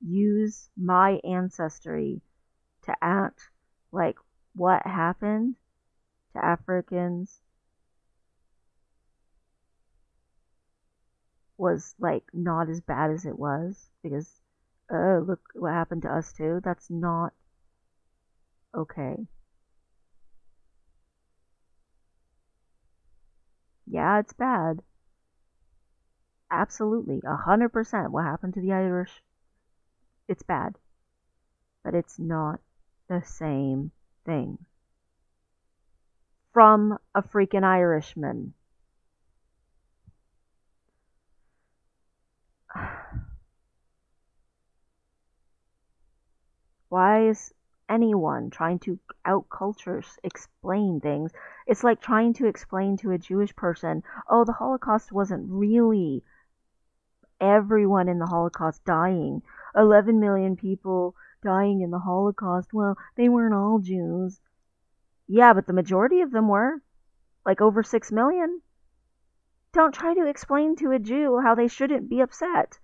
use my ancestry to act like what happened to Africans was, like, not as bad as it was, because look what happened to us too. That's not okay. Yeah, it's bad. Absolutely, 100% what happened to the Irish, it's bad. But it's not the same thing. from a freaking Irishman. Why is anyone trying to out-culture explain things? It's like trying to explain to a Jewish person, oh, the Holocaust wasn't really everyone in the Holocaust dying. 11 million people dying in the Holocaust. Well, they weren't all Jews. Yeah, but the majority of them were. Like over 6 million. Don't try to explain to a Jew how they shouldn't be upset.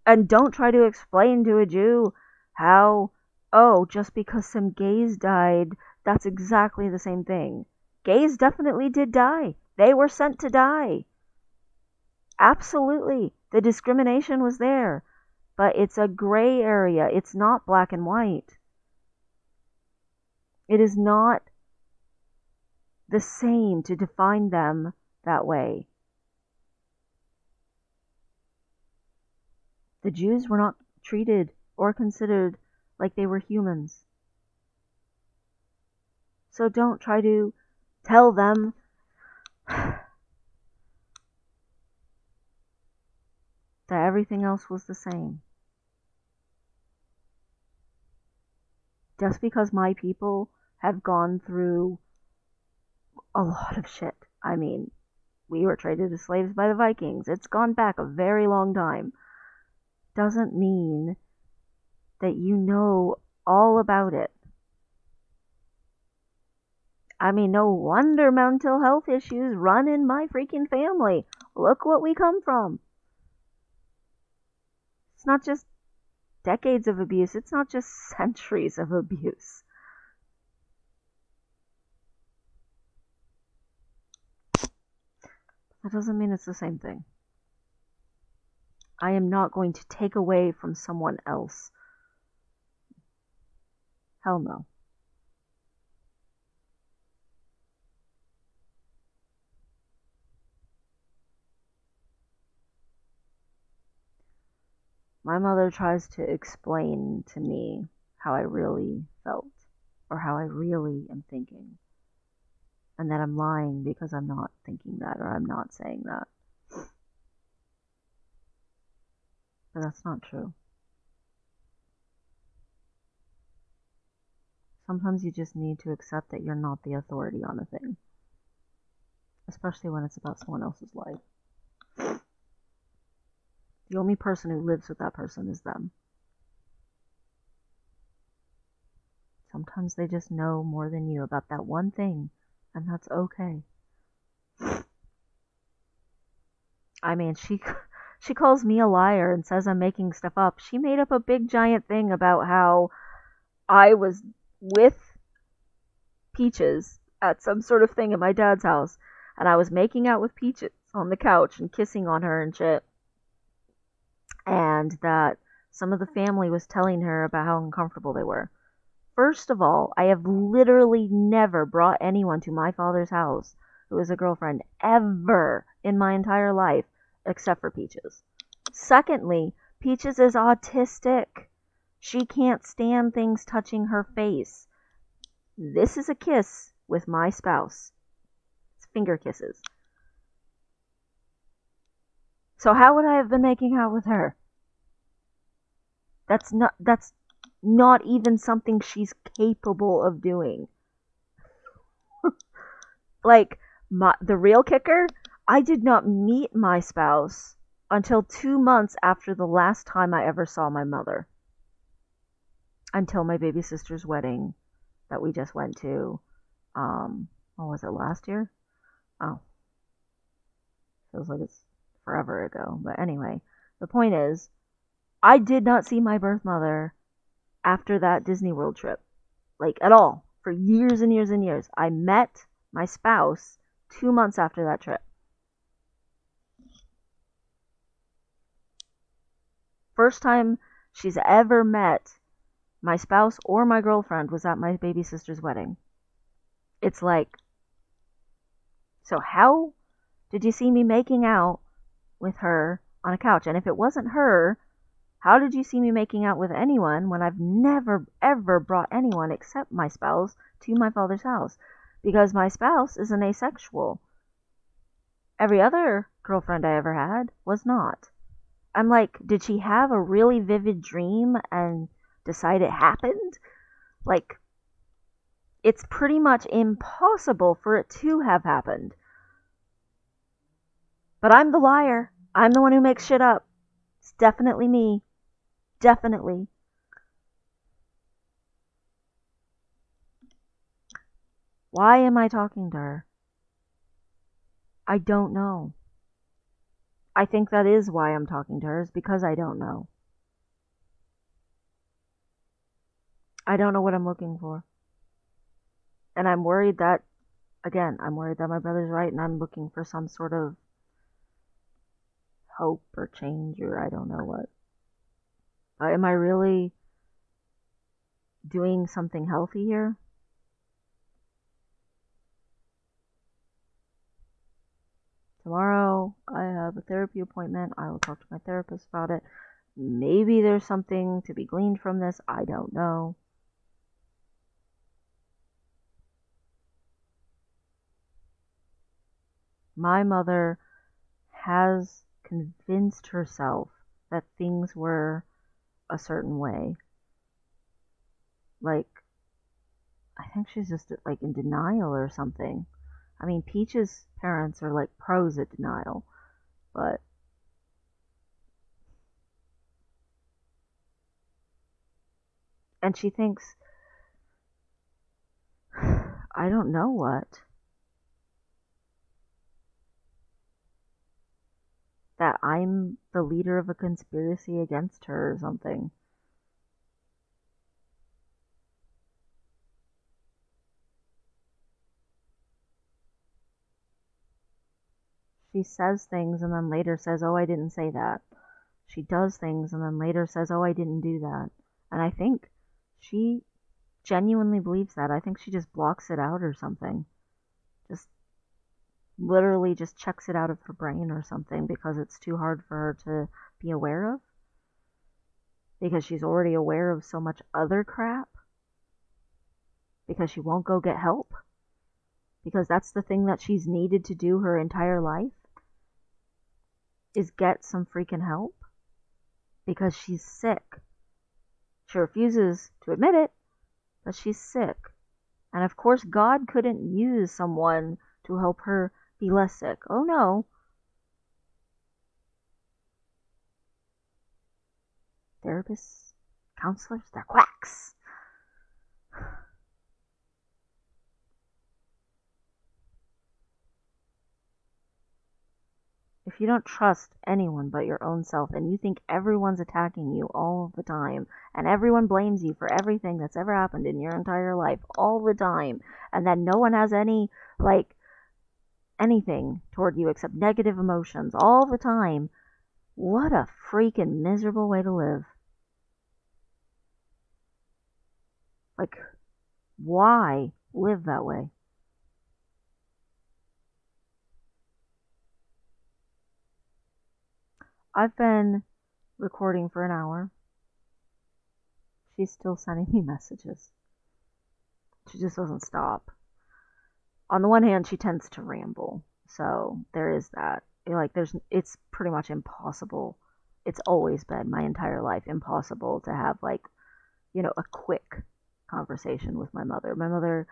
And don't try to explain to a Jew how, oh, just because some gays died, that's exactly the same thing. Gays definitely did die. They were sent to die. Absolutely. The discrimination was there. But it's a gray area. It's not black and white. It is not the same to define them that way. The Jews were not treated or considered like they were humans. So don't try to tell them that everything else was the same. Just because my people have gone through a lot of shit. I mean, we were traded as slaves by the Vikings. It's gone back a very long time. Doesn't mean that you know all about it. I mean, no wonder mental health issues run in my freaking family. Look what we come from. It's not just decades of abuse. It's not just centuries of abuse. That doesn't mean it's the same thing. I am not going to take away from someone else. Hell no. My mother tries to explain to me how I really felt, or how I really am thinking, and that I'm lying because I'm not thinking that, or I'm not saying that. But that's not true. Sometimes you just need to accept that you're not the authority on a thing, especially when it's about someone else's life. The only person who lives with that person is them. Sometimes they just know more than you about that one thing, and that's okay. I mean, she calls me a liar and says I'm making stuff up. She made up a big giant thing about how I was with Peaches at some sort of thing at my dad's house, and I was making out with Peaches on the couch and kissing on her and shit. And that some of the family was telling her about how uncomfortable they were. First of all, I have literally never brought anyone to my father's house who was a girlfriend ever in my entire life, except for Peaches. Secondly, Peaches is autistic. She can't stand things touching her face. This is a kiss with my spouse. It's finger kisses. So how would I have been making out with her? That's not even something she's capable of doing. Like, the real kicker, I did not meet my spouse until 2 months after the last time I ever saw my mother. Until my baby sister's wedding that we just went to. What was it, last year? Oh. Feels like it's forever ago. But anyway, the point is, I did not see my birth mother after that Disney World trip. Like, at all. For years and years and years. I met my spouse 2 months after that trip. First time she's ever met my spouse or my girlfriend was at my baby sister's wedding. It's like, so how did you see me making out with her on a couch? And if it wasn't her, how did you see me making out with anyone when I've never, ever brought anyone except my spouse to my father's house? because my spouse is an asexual. Every other girlfriend I ever had was not. I'm like, did she have a really vivid dream and decide it happened? Like, it's pretty much impossible for it to have happened. But I'm the liar. I'm the one who makes shit up. It's definitely me. Definitely. Why am I talking to her? I don't know. I think that is why I'm talking to her, is because I don't know. I don't know what I'm looking for. And I'm worried that, again, I'm worried that my brother's right and I'm looking for some sort of hope or change or I don't know what. Am I really doing something healthy here? Tomorrow I have a therapy appointment. I will talk to my therapist about it. Maybe there's something to be gleaned from this. I don't know. My mother has convinced herself that things were a certain way. Like, I think she's just like in denial or something. I mean, Peach's parents are like pros at denial, but and she thinks I don't know what, that I'm the leader of a conspiracy against her or something. She says things and then later says, "Oh, I didn't say that." She does things and then later says, "Oh, I didn't do that." And I think she genuinely believes that. I think she just blocks it out or something. Just literally just checks it out of her brain or something because it's too hard for her to be aware of. Because she's already aware of so much other crap. Because she won't go get help. Because that's the thing that she's needed to do her entire life. Is get some freaking help. Because she's sick. She refuses to admit it, but she's sick. And of course, God couldn't use someone to help her be less sick. Oh no. Therapists, counselors, they're quacks. If you don't trust anyone but your own self and you think everyone's attacking you all the time and everyone blames you for everything that's ever happened in your entire life all the time and that no one has any, like, anything toward you except negative emotions all the time, what a freaking miserable way to live. Like, why live that way? I've been recording for an hour. She's still sending me messages. She just doesn't stop. On the one hand, she tends to ramble, so there is that. Like, it's pretty much impossible. It's always been my entire life impossible to have, like, a quick conversation with my mother. My mother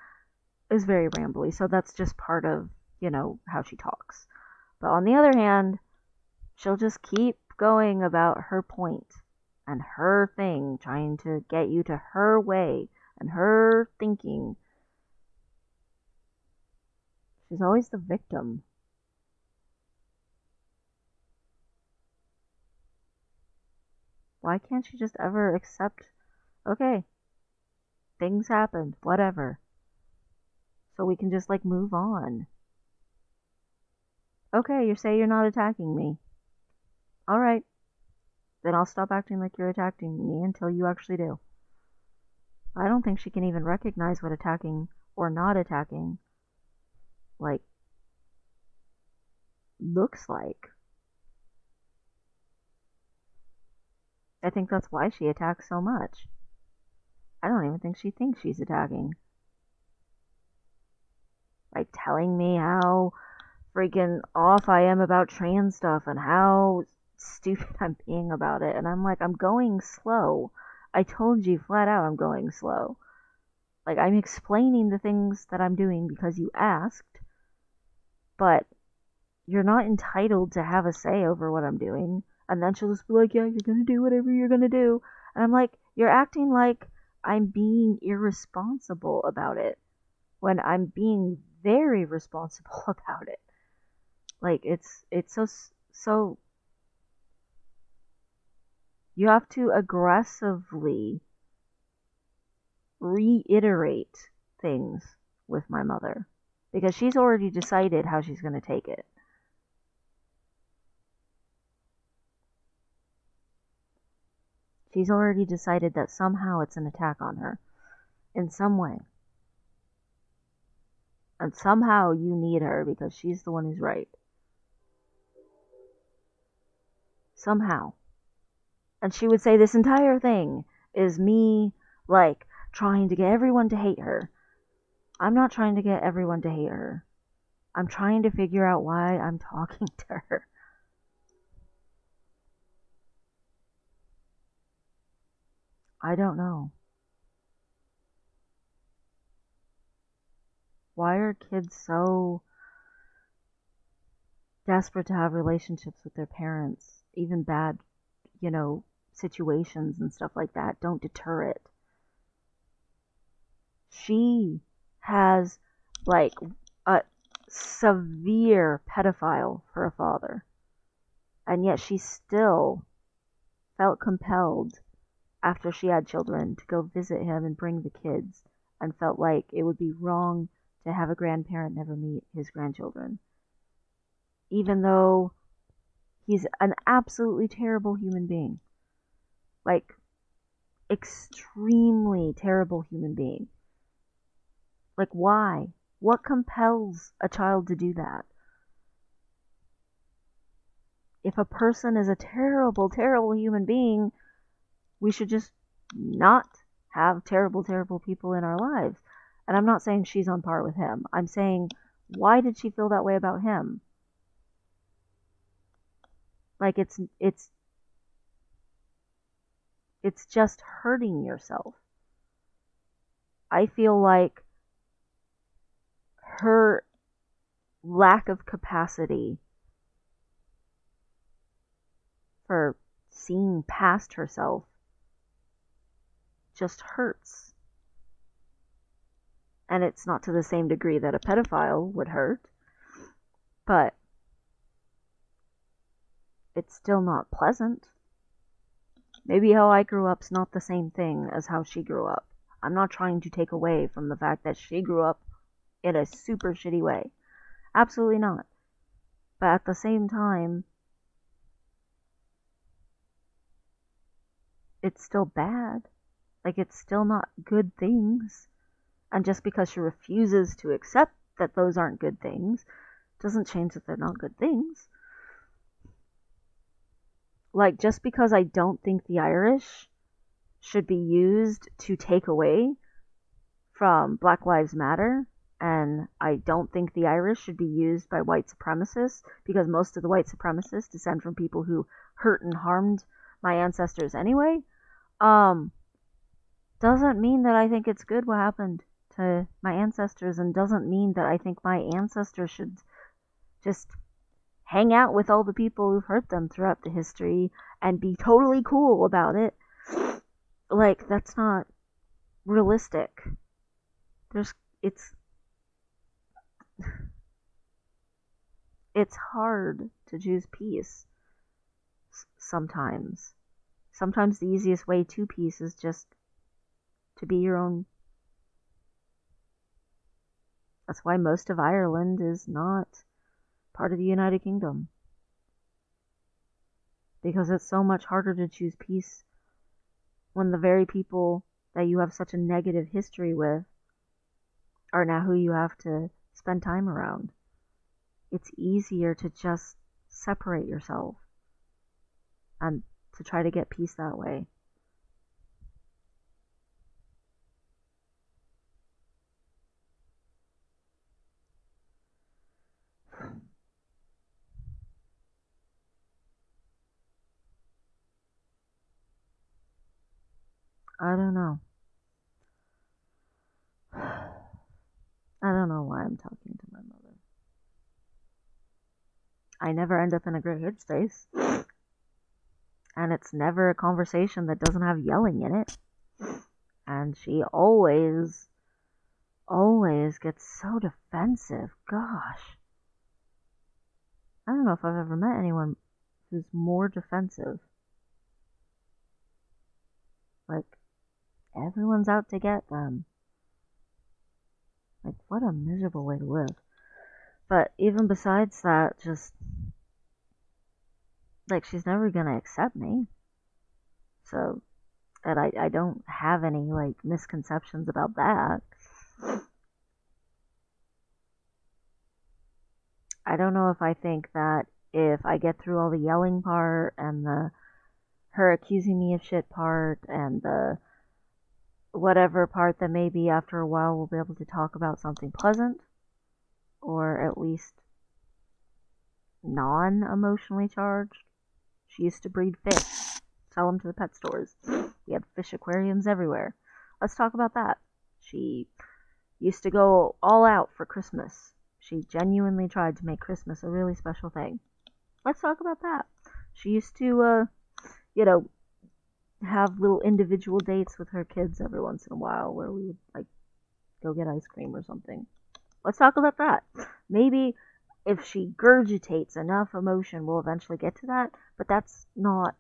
is very rambly, so that's just part of, how she talks. But on the other hand, she'll just keep going about her point and her thing, trying to get you to her way and her thinking. She's always the victim. Why can't she just ever accept, okay, things happened, whatever, so we can just, like, move on? Okay, you say you're not attacking me. Alright, then I'll stop acting like you're attacking me until you actually do. I don't think she can even recognize what attacking or not attacking, like, looks like. I think that's why she attacks so much. I don't even think she thinks she's attacking. like telling me how freaking off I am about trans stuff and how stupid I'm being about it. And I'm like, I'm going slow. I told you flat out I'm going slow. Like, I'm explaining the things that I'm doing because you asked, but you're not entitled to have a say over what I'm doing. And then she'll just be like, yeah, you're gonna do whatever you're gonna do. And I'm like, you're acting like I'm being irresponsible about it when I'm being very responsible about it. Like, it's so you have to aggressively reiterate things with my mother because she's already decided how she's going to take it. She's already decided that somehow it's an attack on her in some way. And somehow you need her because she's the one who's right. Somehow. And she would say this entire thing is me, like, trying to get everyone to hate her. I'm not trying to get everyone to hate her. I'm trying to figure out why I'm talking to her. I don't know. Why are kids so desperate to have relationships with their parents? Even bad, situations and stuff like that don't deter it. She has, like, a severe pedophile for a father. And yet she still felt compelled after she had children to go visit him and bring the kids, and felt like it would be wrong to have a grandparent never meet his grandchildren. Even though he's an absolutely terrible human being. Like, extremely terrible human being. Like, why? What compels a child to do that? If a person is a terrible, terrible human being, we should just not have terrible, terrible people in our lives. And I'm not saying she's on par with him. I'm saying, why did she feel that way about him? Like, it's just hurting yourself. I feel like her lack of capacity for seeing past herself just hurts. And it's not to the same degree that a pedophile would hurt, but it's still not pleasant. Maybe how I grew up's not the same thing as how she grew up. I'm not trying to take away from the fact that she grew up in a super shitty way. Absolutely not. But at the same time, it's still bad. Like, it's still not good things. And just because she refuses to accept that those aren't good things, doesn't change that they're not good things. Like, just because I don't think the Irish should be used to take away from Black Lives Matter, and I don't think the Irish should be used by white supremacists, because most of the white supremacists descend from people who hurt and harmed my ancestors anyway, doesn't mean that I think it's good what happened to my ancestors, and doesn't mean that I think my ancestors should just hang out with all the people who've hurt them throughout the history and be totally cool about it. Like, that's not realistic. It's hard to choose peace sometimes. Sometimes the easiest way to peace is just to be your own. That's why most of Ireland is not part of the United Kingdom. Because it's so much harder to choose peace when the very people that you have such a negative history with are now who you have to spend time around. It's easier to just separate yourself and to try to get peace that way. I don't know. I don't know why I'm talking to my mother. I never end up in a great headspace. And it's never a conversation that doesn't have yelling in it. And she always gets so defensive. Gosh. I don't know if I've ever met anyone who's more defensive. Like, everyone's out to get them. Like, what a miserable way to live. But even besides that, just, like, she's never gonna accept me. So, and I don't have any, like, misconceptions about that. I don't know if I think that if I get through all the yelling part and the her accusing me of shit part and the whatever part that maybe after a while we'll be able to talk about something pleasant or at least non-emotionally charged. She used to breed fish, sell them to the pet stores. We had fish aquariums everywhere. Let's talk about that. She used to go all out for Christmas. She genuinely tried to make Christmas a really special thing. Let's talk about that. She used to, have little individual dates with her kids every once in a while where we would, like, go get ice cream or something. Let's talk about that. Maybe if she gurgitates enough emotion, we'll eventually get to that, but that's not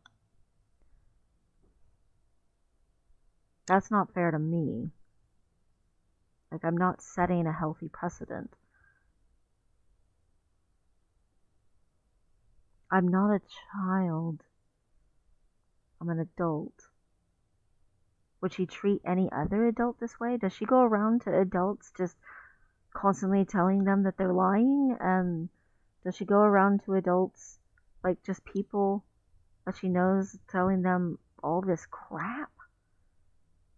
fair to me. Like, I'm not setting a healthy precedent. I'm not a child. I'm an adult. Would she treat any other adult this way? Does she go around to adults just constantly telling them that they're lying? And does she go around to adults, like just people that she knows, telling them all this crap?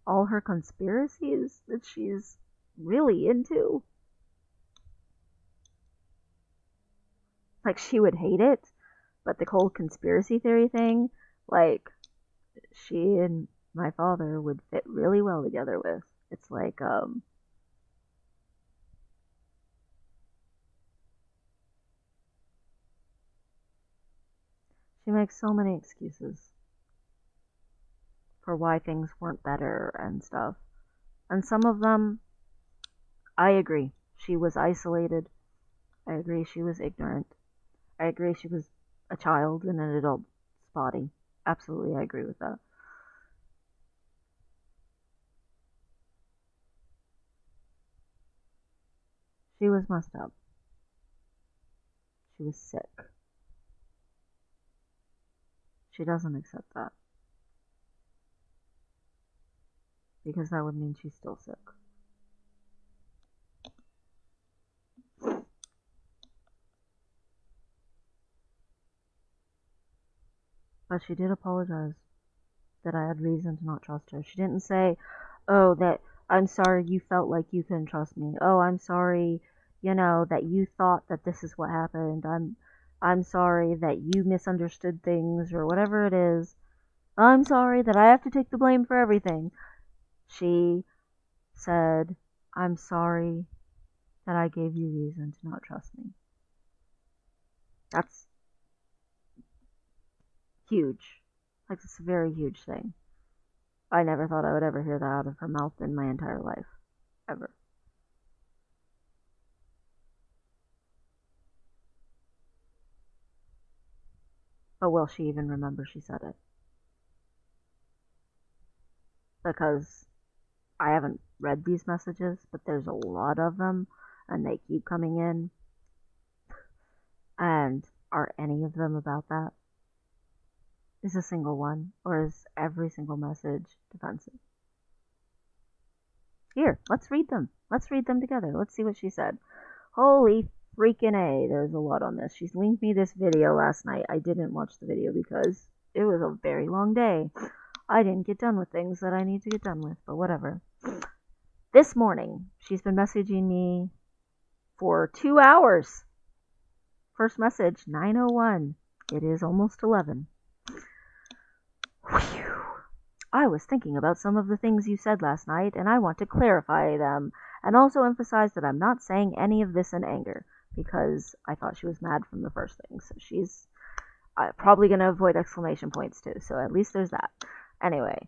All her conspiracies that she's really into? Like, she would hate it, but the whole conspiracy theory thing, like, she and my father would fit really well together with. It's like, she makes so many excuses for why things weren't better and stuff. And some of them, I agree. She was isolated. I agree she was ignorant. I agree she was a child in an adult's body. Absolutely, I agree with that. She was messed up. She was sick. She doesn't accept that. Because that would mean she's still sick. But she did apologize that I had reason to not trust her. She didn't say, oh, that I'm sorry you felt like you couldn't trust me. Oh, I'm sorry, that you thought that this is what happened. I'm sorry that you misunderstood things or whatever it is. I'm sorry that I have to take the blame for everything. She said, I'm sorry that I gave you reason to not trust me. That's huge. Like, it's a very huge thing. I never thought I would ever hear that out of her mouth in my entire life. Ever. But will she even remember she said it? Because I haven't read these messages, but there's a lot of them, and they keep coming in. And are any of them about that? Is a single one, or is every single message defensive? Here, let's read them. Let's read them together. Let's see what she said. Holy freaking A, there's a lot on this. She's linked me this video last night. I didn't watch the video because it was a very long day. I didn't get done with things that I need to get done with, but whatever. This morning, she's been messaging me for 2 hours. First message, 9:01. It is almost 11. Whew. I was thinking about some of the things you said last night, and I want to clarify them, and also emphasize that I'm not saying any of this in anger, because I thought she was mad from the first thing, so she's probably going to avoid exclamation points too, so at least there's that. Anyway,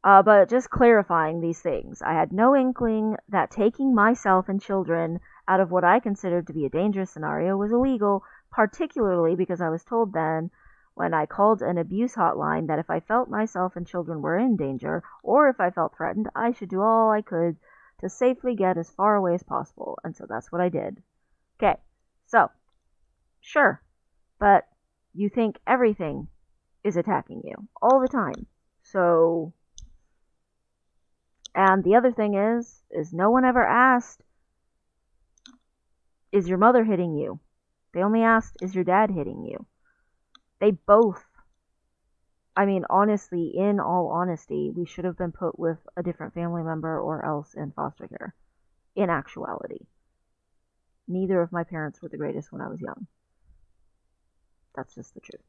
but just clarifying these things. I had no inkling that taking myself and children out of what I considered to be a dangerous scenario was illegal, particularly because I was told then, when I called an abuse hotline, that if I felt myself and children were in danger, or if I felt threatened, I should do all I could to safely get as far away as possible. And so that's what I did. Okay, so, sure, but you think everything is attacking you all the time. So, and the other thing is no one ever asked, is your mother hitting you? They only asked, is your dad hitting you? They both, I mean, honestly, in all honesty, we should have been put with a different family member or else in foster care. In actuality. Neither of my parents were the greatest when I was young. That's just the truth.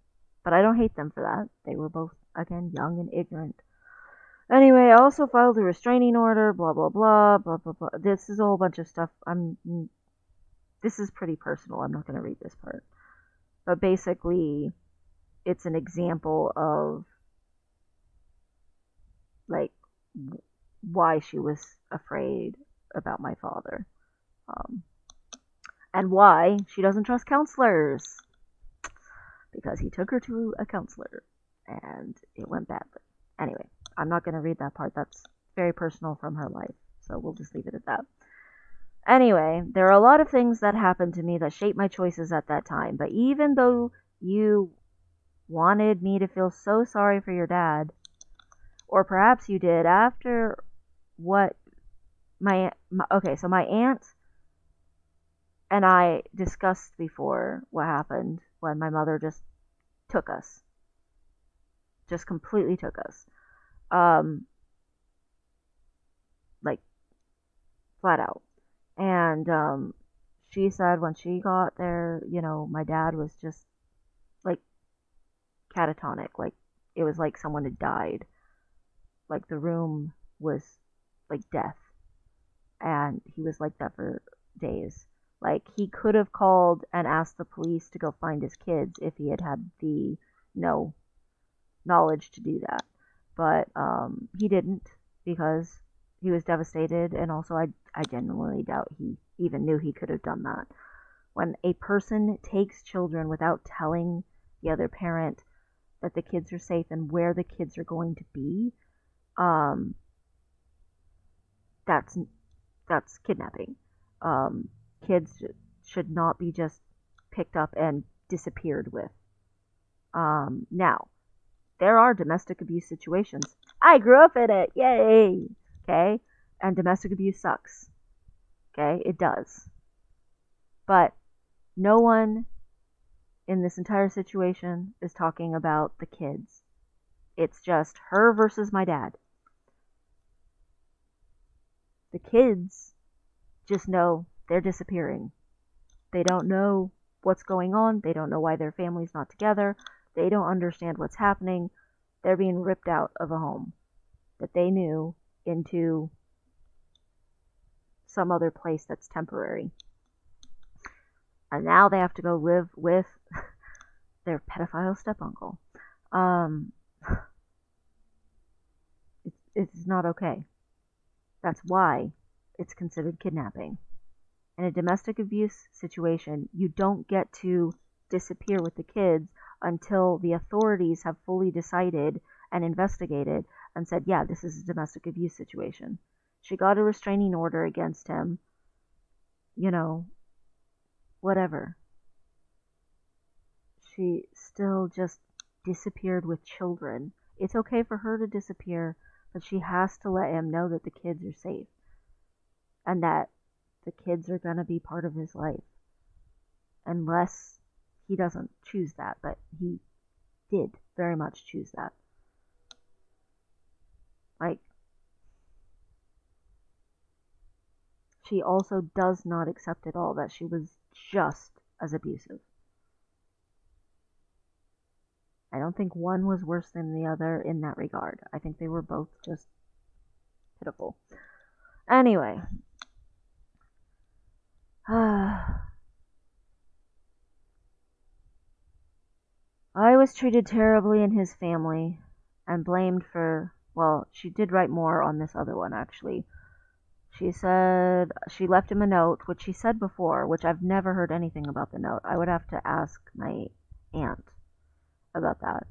But I don't hate them for that. They were both, again, young and ignorant. Anyway, I also filed a restraining order, blah, blah, blah, blah, blah, blah. This is a whole bunch of stuff. This is pretty personal. I'm not going to read this part. But basically, it's an example of, like, why she was afraid about my father. And why she doesn't trust counselors. Because he took her to a counselor, and it went badly. Anyway, I'm not going to read that part. That's very personal from her life, so we'll just leave it at that. Anyway, there are a lot of things that happened to me that shaped my choices at that time, but even though you wanted me to feel so sorry for your dad, or perhaps you did after what my aunt and I discussed before what happened when my mother just took us. Just completely took us. Like, flat out. And she said when she got there, my dad was just, like, catatonic. Like, it was like someone had died. Like, the room was like death. And he was like that for days. Like, he could have called and asked the police to go find his kids if he had had the, knowledge to do that. But he didn't, because he was devastated, and also I genuinely doubt he even knew he could have done that. When a person takes children without telling the other parent that the kids are safe and where the kids are going to be, that's kidnapping. Kids should not be just picked up and disappeared with. Now, there are domestic abuse situations. I grew up in it. Yay! Okay? And domestic abuse sucks. Okay? It does. But no one in this entire situation is talking about the kids. It's just her versus my dad. The kids just know they're disappearing. They don't know what's going on. They don't know why their family's not together. They don't understand what's happening. They're being ripped out of a home that they knew into some other place that's temporary. And now they have to go live with their pedophile step-uncle. It's not okay. That's why it's considered kidnapping. In a domestic abuse situation, you don't get to disappear with the kids until the authorities have fully decided and investigated and said, yeah, this is a domestic abuse situation. She got a restraining order against him. Whatever. She still just disappeared with children. It's okay for her to disappear, but she has to let him know that the kids are safe. And that the kids are going to be part of his life. Unless he doesn't choose that, but he did very much choose that. Like, she also does not accept at all that she was just as abusive. I don't think one was worse than the other in that regard. I think they were both just pitiful. Anyway. I was treated terribly in his family and blamed for, well, she did write more on this other one actually. She said she left him a note, which she said before, which I've never heard anything about the note. I would have to ask my aunt about that.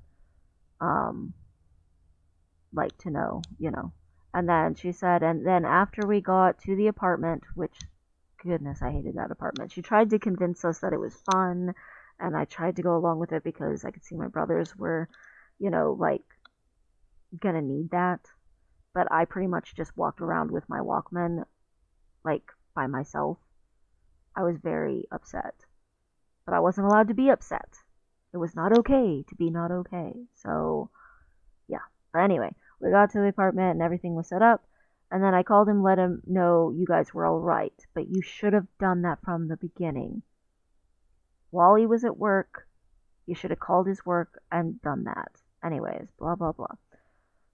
Like to know, you know. And then she said, and then after we got to the apartment, which, goodness, I hated that apartment. She tried to convince us that it was fun, and I tried to go along with it because I could see my brothers were, you know, like, gonna need that. But I pretty much just walked around with my Walkman, like, by myself. I was very upset. But I wasn't allowed to be upset. It was not okay to be not okay. So, yeah. But anyway, we got to the apartment and everything was set up. And then I called him, let him know you guys were all right. But you should have done that from the beginning. While he was at work, you should have called his work and done that. Anyways, blah, blah, blah.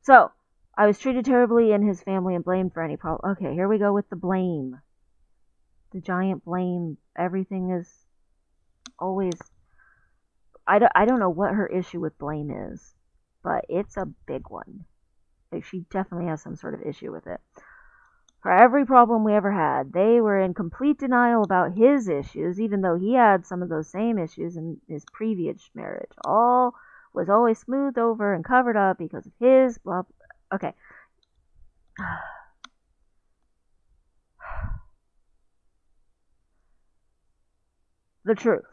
So, I was treated terribly in his family and blamed for any problem. Okay, here we go with the blame. The giant blame. Everything is always... I don't know what her issue with blame is, but it's a big one. Like, she definitely has some sort of issue with it. For every problem we ever had, they were in complete denial about his issues, even though he had some of those same issues in his previous marriage. All was always smoothed over and covered up because of his blah, blah. Okay. The truth.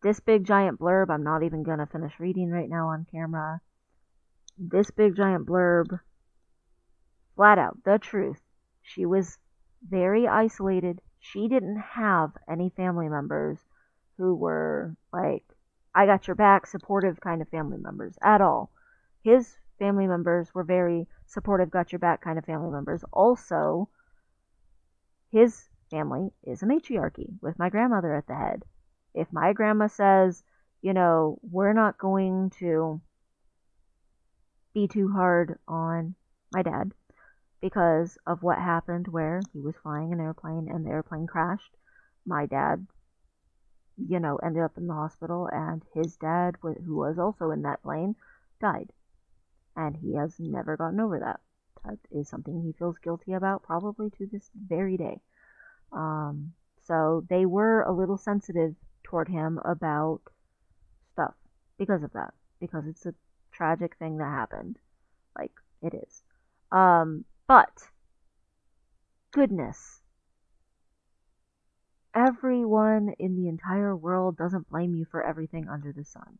This big giant blurb, I'm not even gonna finish reading right now on camera. This big giant blurb, flat out, the truth. She was very isolated. She didn't have any family members who were like, I got your back, supportive kind of family members at all. His family members were very supportive, got your back kind of family members. Also, his family is a matriarchy with my grandmother at the head. If my grandma says, you know, we're not going to be too hard on my dad because of what happened where he was flying an airplane and the airplane crashed, my dad, you know, ended up in the hospital, and his dad, who was also in that plane, died. And he has never gotten over that. That is something he feels guilty about probably to this very day. So they were a little sensitive toward him about stuff because of that, because it's a tragic thing that happened, like it is. But goodness, everyone in the entire world doesn't blame you for everything under the sun.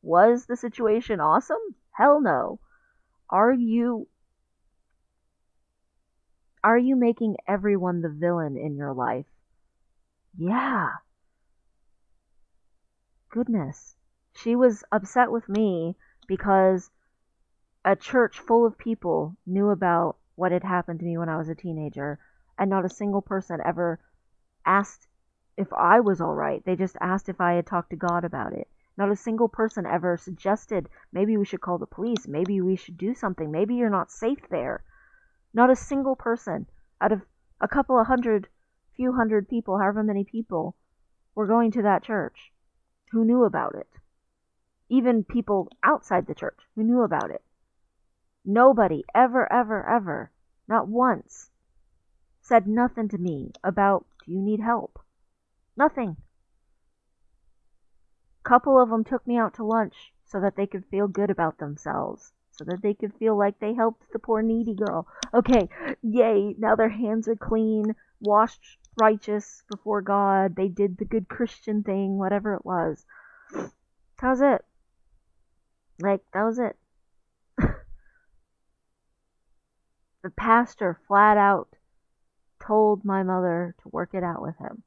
Was the situation awesome? Hell no. Are you making everyone the villain in your life? Yeah. Goodness. She was upset with me because a church full of people knew about what had happened to me when I was a teenager, and not a single person ever asked if I was all right. They just asked if I had talked to God about it. Not a single person ever suggested, maybe we should call the police, maybe we should do something, maybe you're not safe there. Not a single person out of a couple of few hundred people, however many people, were going to that church who knew about it. Even people outside the church who knew about it. Nobody ever, ever, ever, not once, said nothing to me about, do you need help? Nothing. A couple of them took me out to lunch so that they could feel good about themselves. So that they could feel like they helped the poor needy girl. Okay, yay, now their hands are clean, washed righteous before God. They did the good Christian thing, whatever it was. That was it. Like, that was it. The pastor flat out told my mother to work it out with him.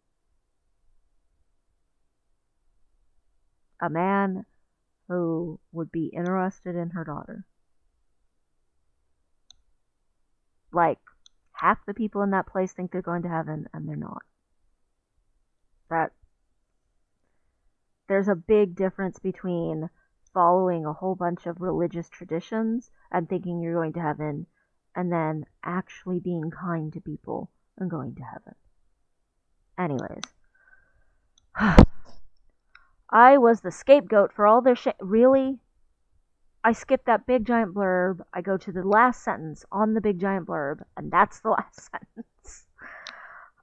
A man who would be interested in her daughter. Like, half the people in that place think they're going to heaven, and they're not. There's a big difference between following a whole bunch of religious traditions and thinking you're going to heaven, and then actually being kind to people and going to heaven. Anyways. I was the scapegoat for all their shit. Really? I skipped that big giant blurb. I go to the last sentence on the big giant blurb, and that's the last sentence.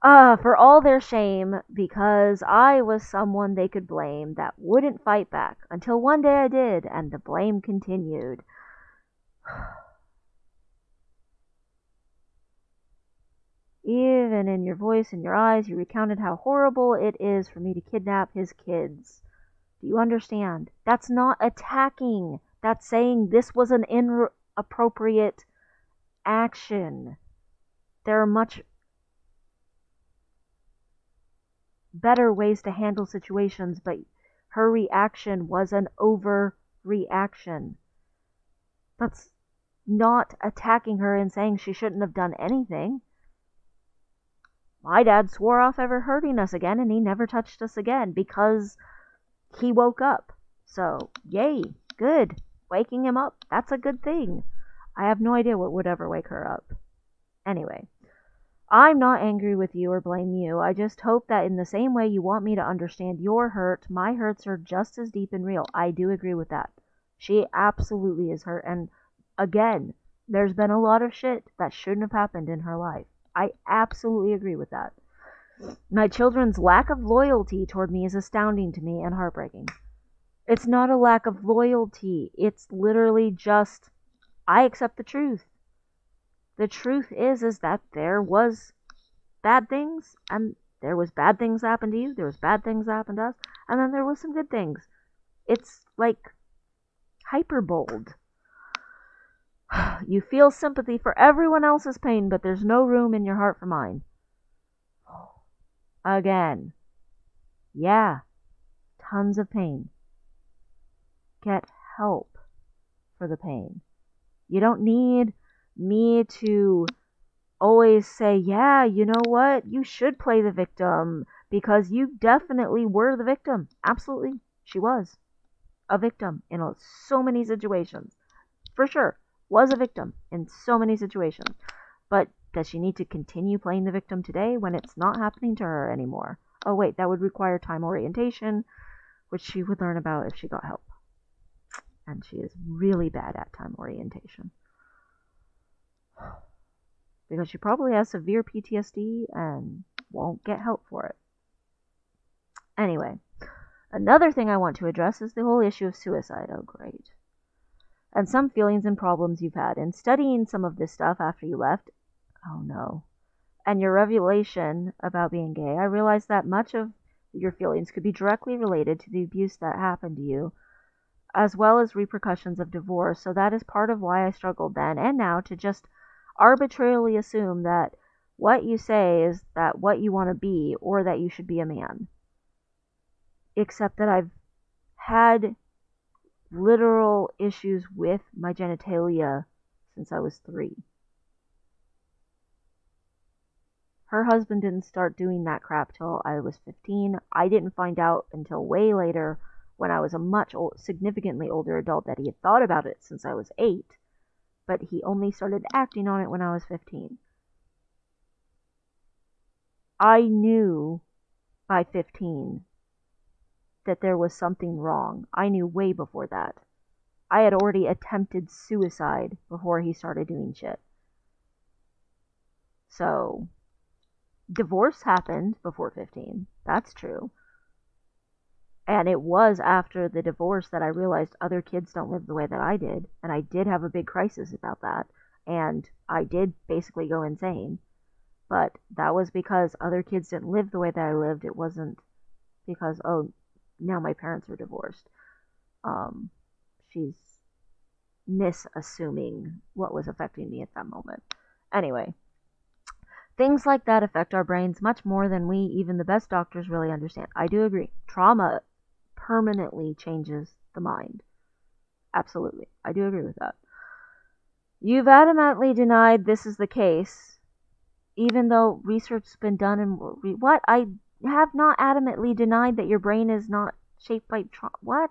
For all their shame, because I was someone they could blame that wouldn't fight back, until one day I did, and the blame continued. Even in your voice and your eyes, you recounted how horrible it is for me to kidnap his kids. Do you understand? That's not attacking. That's saying this was an inappropriate action. There are much better ways to handle situations, but her reaction was an overreaction. That's not attacking her and saying she shouldn't have done anything. My dad swore off ever hurting us again, and he never touched us again because he woke up. So, yay, good. Waking him up, that's a good thing. I have no idea what would ever wake her up. Anyway, I'm not angry with you or blame you. I just hope that in the same way you want me to understand your hurt, my hurts are just as deep and real. I do agree with that. She absolutely is hurt. And again, there's been a lot of shit that shouldn't have happened in her life. I absolutely agree with that. My children's lack of loyalty toward me is astounding to me and heartbreaking. It's not a lack of loyalty. It's literally just, I accept the truth. The truth is that there was bad things, and there was bad things that happened to you, there was bad things that happened to us, and then there was some good things. It's like hyperbold. You feel sympathy for everyone else's pain, but there's no room in your heart for mine. Again. Yeah. Tons of pain. Get help for the pain. You don't need me to always say, yeah, you know what? You should play the victim because you definitely were the victim. Absolutely. She was a victim in so many situations. For sure. Was a victim in so many situations. But does she need to continue playing the victim today when it's not happening to her anymore? Oh wait, that would require time orientation, which she would learn about if she got help. And she is really bad at time orientation. Because she probably has severe PTSD and won't get help for it. Anyway, another thing I want to address is the whole issue of suicide. Oh great. And some feelings and problems you've had. In studying some of this stuff after you left, oh no, and your revelation about being gay, I realized that much of your feelings could be directly related to the abuse that happened to you, as well as repercussions of divorce. So that is part of why I struggled then and now to just arbitrarily assume that what you say is that what you want to be, or that you should be a man. Except that I've had literal issues with my genitalia since I was 3. Her husband didn't start doing that crap till I was 15. I didn't find out until way later, when I was a significantly older adult, that he had thought about it since I was 8, but he only started acting on it when I was 15. I knew by 15 that there was something wrong. I knew way before that. I had already attempted suicide before he started doing shit. So, divorce happened before 15. That's true. And it was after the divorce that I realized other kids don't live the way that I did. And I did have a big crisis about that. And I did basically go insane. But that was because other kids didn't live the way that I lived. It wasn't because, oh, now my parents are divorced. She's misassuming what was affecting me at that moment. Anyway, things like that affect our brains much more than we, even the best doctors, really understand. I do agree. Trauma permanently changes the mind. Absolutely. I do agree with that. You've adamantly denied this is the case, even though research's been done and what? I have not adamantly denied that your brain is not shaped by trauma. What?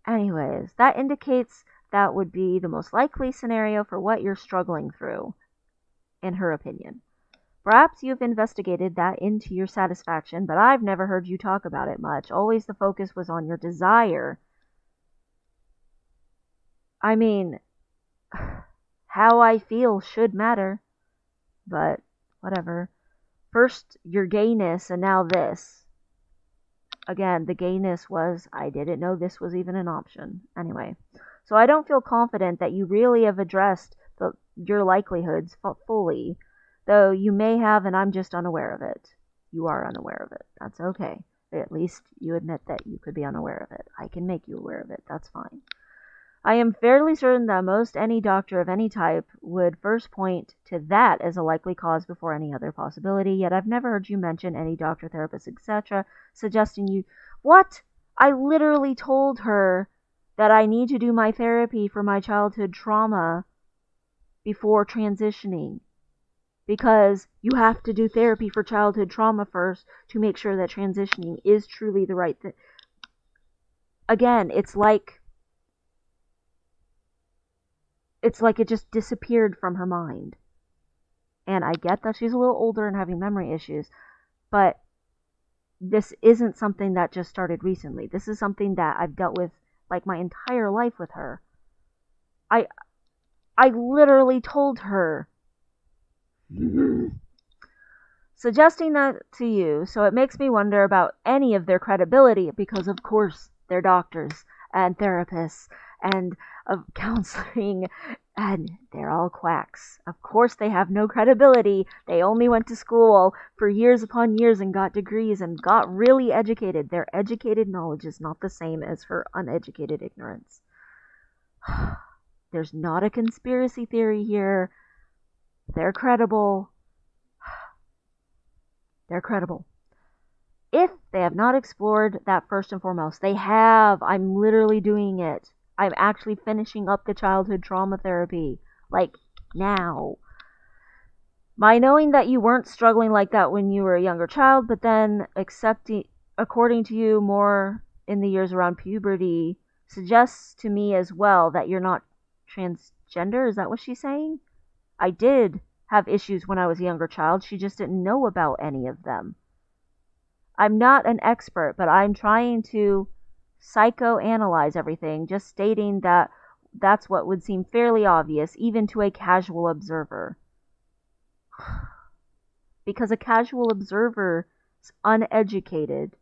Anyways, that indicates that would be the most likely scenario for what you're struggling through, in her opinion. Perhaps you've investigated that into your satisfaction, but I've never heard you talk about it much. Always the focus was on your desire. I mean, how I feel should matter, but whatever. First, your gayness, and now this. Again, the gayness was, I didn't know this was even an option. Anyway, so I don't feel confident that you really have addressed your likelihoods fully, though you may have, and I'm just unaware of it. You are unaware of it. That's okay. At least you admit that you could be unaware of it. I can make you aware of it. That's fine. I am fairly certain that most any doctor of any type would first point to that as a likely cause before any other possibility, yet I've never heard you mention any doctor, therapist, etc., suggesting you... What? I literally told her that I need to do my therapy for my childhood trauma before transitioning. Because you have to do therapy for childhood trauma first to make sure that transitioning is truly the right thing. Again, it's like it just disappeared from her mind. And I get that she's a little older and having memory issues, but this isn't something that just started recently. This is something that I've dealt with like my entire life with her. I literally told her. Suggesting that to you, so it makes me wonder about any of their credibility, because of course they're doctors and therapists and of counseling, and they're all quacks. Of course they have no credibility. They only went to school for years upon years and got degrees and got really educated. Their educated knowledge is not the same as her uneducated ignorance. There's not a conspiracy theory here. They're credible. They're credible. If they have not explored that first and foremost, they have. I'm literally doing it. I'm actually finishing up the childhood trauma therapy. Like, now. My knowing that you weren't struggling like that when you were a younger child, but then according to you, more in the years around puberty, suggests to me as well that you're not transgender. Is that what she's saying? I did have issues when I was a younger child. She just didn't know about any of them. I'm not an expert, but I'm trying to psychoanalyze everything, just stating that that's what would seem fairly obvious, even to a casual observer. Because a casual observer's uneducated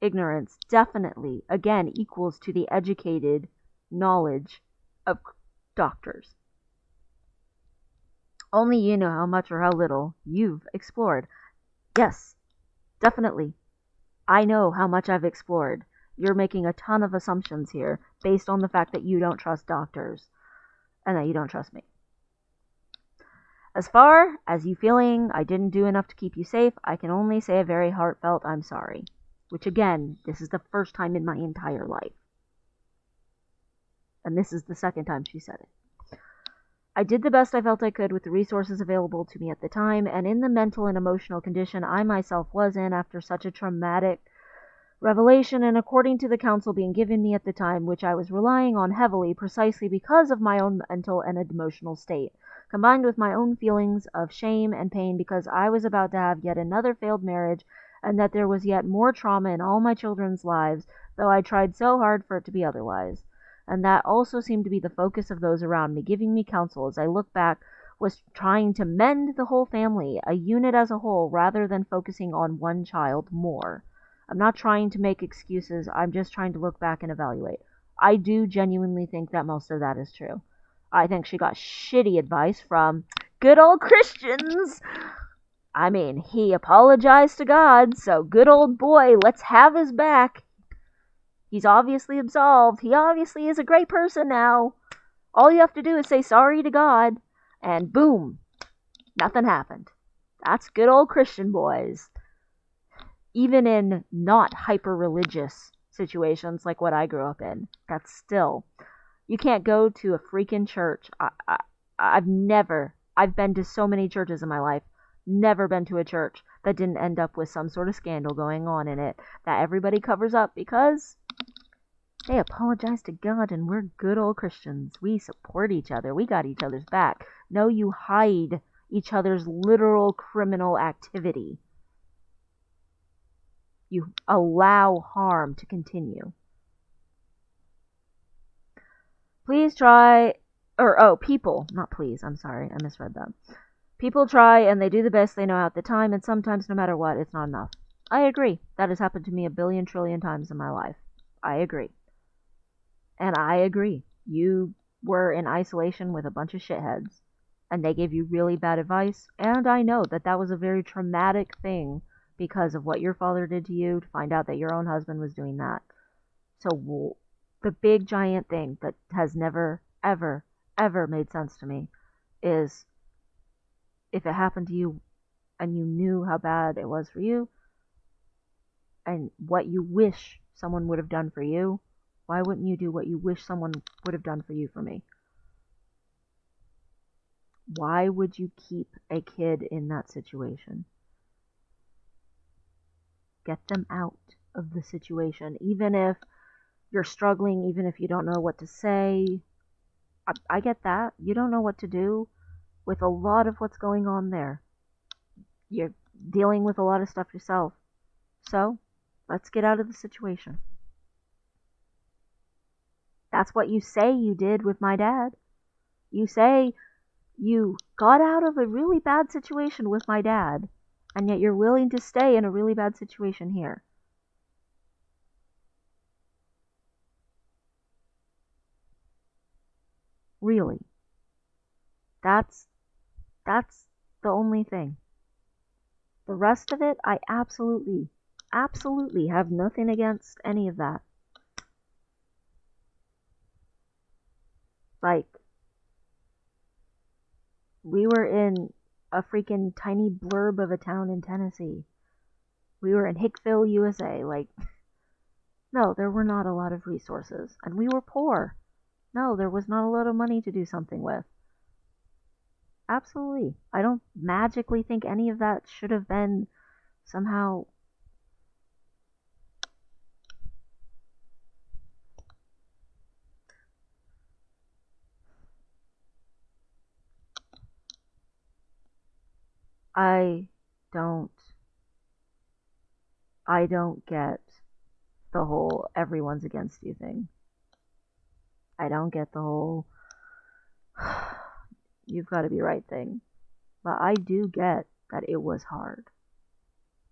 ignorance definitely, again, equals to the educated knowledge of doctors. Only you know how much or how little you've explored. Yes, definitely. I know how much I've explored. You're making a ton of assumptions here based on the fact that you don't trust doctors and that you don't trust me. As far as you feeling I didn't do enough to keep you safe, I can only say a very heartfelt I'm sorry. Which again, this is the first time in my entire life. And this is the second time she said it. I did the best I felt I could with the resources available to me at the time, and in the mental and emotional condition I myself was in after such a traumatic revelation, and according to the counsel being given me at the time, which I was relying on heavily precisely because of my own mental and emotional state, combined with my own feelings of shame and pain because I was about to have yet another failed marriage, and that there was yet more trauma in all my children's lives, though I tried so hard for it to be otherwise. And that also seemed to be the focus of those around me, giving me counsel as I look back, was trying to mend the whole family, a unit as a whole, rather than focusing on one child more. I'm not trying to make excuses, I'm just trying to look back and evaluate. I do genuinely think that most of that is true. I think she got shitty advice from good old Christians. I mean, he apologized to God, so good old boy, let's have his back. He's obviously absolved. He obviously is a great person now. All you have to do is say sorry to God, and boom, nothing happened. That's good old Christian boys. Even in not hyper-religious situations like what I grew up in, that's still... You can't go to a freaking church. I've been to so many churches in my life. Never been to a church that didn't end up with some sort of scandal going on in it that everybody covers up because they apologize to God and we're good old Christians. We support each other. We got each other's back. No, you hide each other's literal criminal activity. You allow harm to continue. Please try, people, not please, I'm sorry, I misread that. People try and they do the best they know at the time, and sometimes no matter what, it's not enough. I agree. That has happened to me a billion trillion times in my life. I agree. And I agree. You were in isolation with a bunch of shitheads, and they gave you really bad advice, and I know that that was a very traumatic thing because of what your father did to you, to find out that your own husband was doing that. So the big giant thing that has never, ever, ever made sense to me is if it happened to you and you knew how bad it was for you and what you wish someone would have done for you, why wouldn't you do what you wish someone would have done for you for me? Why would you keep a kid in that situation? Get them out of the situation, even if you're struggling, even if you don't know what to say. I get that. You don't know what to do with a lot of what's going on there. You're dealing with a lot of stuff yourself. So, let's get out of the situation. That's what you say you did with my dad. You say you got out of a really bad situation with my dad, and yet you're willing to stay in a really bad situation here. Really. That's the only thing. The rest of it, I absolutely have nothing against any of that. Like, we were in a freaking tiny blurb of a town in Tennessee. We were in Hickville, USA. Like, no, there were not a lot of resources. And we were poor. No, there was not a lot of money to do something with. Absolutely. I don't magically think any of that should have been somehow... I don't get the whole everyone's against you thing. I don't get the whole you've got to be right thing. But I do get that it was hard.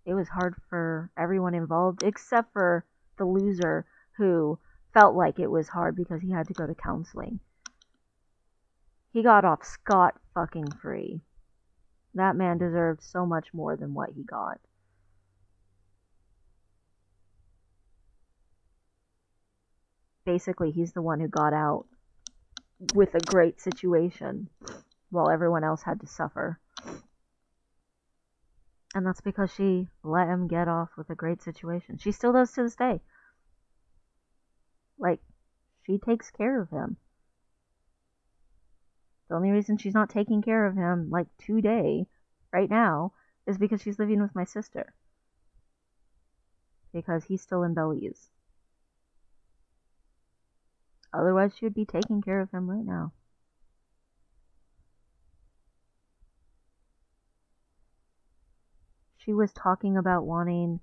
It was hard for everyone involved except for the loser who felt like it was hard because he had to go to counseling. He got off scot fucking free. That man deserved so much more than what he got. Basically, he's the one who got out with a great situation while everyone else had to suffer. And that's because she let him get off with a great situation. She still does to this day. Like, she takes care of him. The only reason she's not taking care of him, like, today, right now, is because she's living with my sister. Because he's still in Belize. Otherwise, she would be taking care of him right now. She was talking about wanting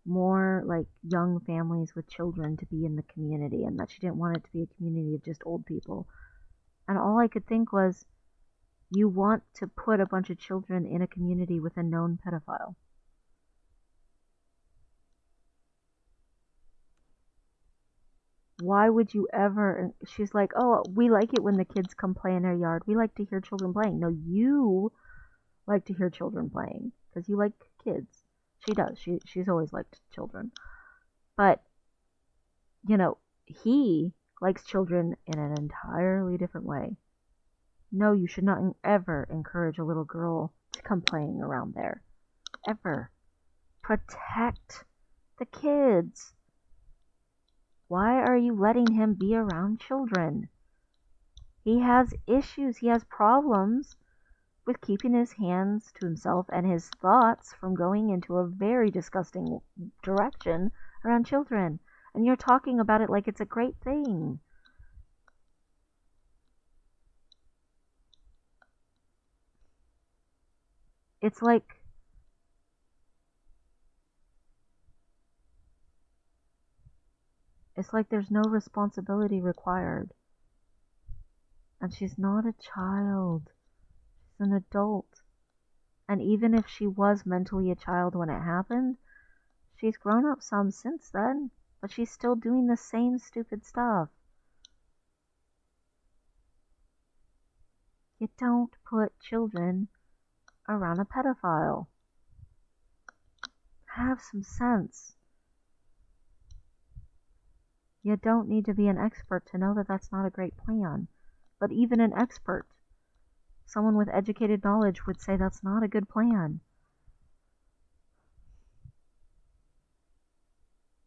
more, like, young families with children to be in the community, and that she didn't want it to be a community of just old people. And all I could think was, you want to put a bunch of children in a community with a known pedophile. Why would you ever... She's like, oh, we like it when the kids come play in our yard. We like to hear children playing. No, you like to hear children playing because you like kids. She does. She's always liked children. But, you know, he likes children in an entirely different way. No, you should not ever encourage a little girl to come playing around there. Ever. Protect the kids. Why are you letting him be around children? He has issues. He has problems with keeping his hands to himself and his thoughts from going into a very disgusting direction around children. And you're talking about it like it's a great thing. It's like there's no responsibility required. And she's not a child. She's an adult. And even if she was mentally a child when it happened, she's grown up some since then. But she's still doing the same stupid stuff. You don't put children around a pedophile. Have some sense. You don't need to be an expert to know that that's not a great plan. But even an expert, someone with educated knowledge, would say that's not a good plan.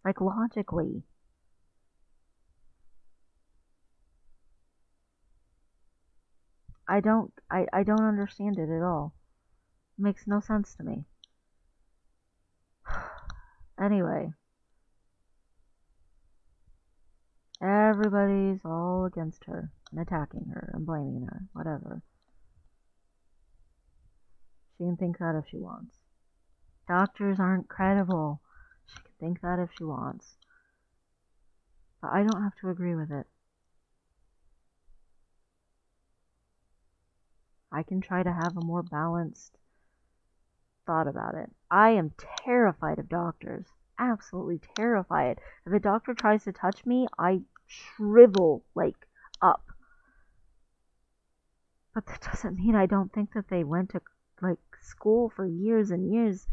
Like, logically. I don't understand it at all. It makes no sense to me. Anyway. Everybody's all against her and attacking her and blaming her, whatever. She can think that if she wants. Doctors aren't credible. She can think that if she wants. But I don't have to agree with it. I can try to have a more balanced thought about it. I am terrified of doctors. Absolutely terrified. If a doctor tries to touch me, I shrivel, like, up. But that doesn't mean I don't think that they went to, like, school for years and years.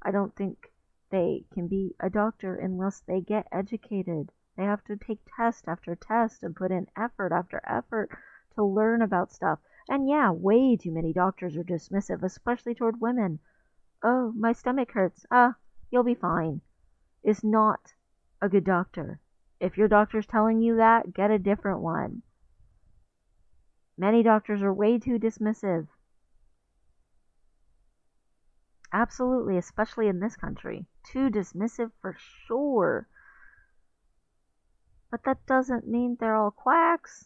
I don't think they can be a doctor unless they get educated. They have to take test after test and put in effort after effort to learn about stuff. And yeah, way too many doctors are dismissive, especially toward women. Oh, my stomach hurts. You'll be fine. Is not a good doctor. If your doctor's telling you that, get a different one. Many doctors are way too dismissive. Absolutely, especially in this country. Too dismissive for sure. But that doesn't mean they're all quacks.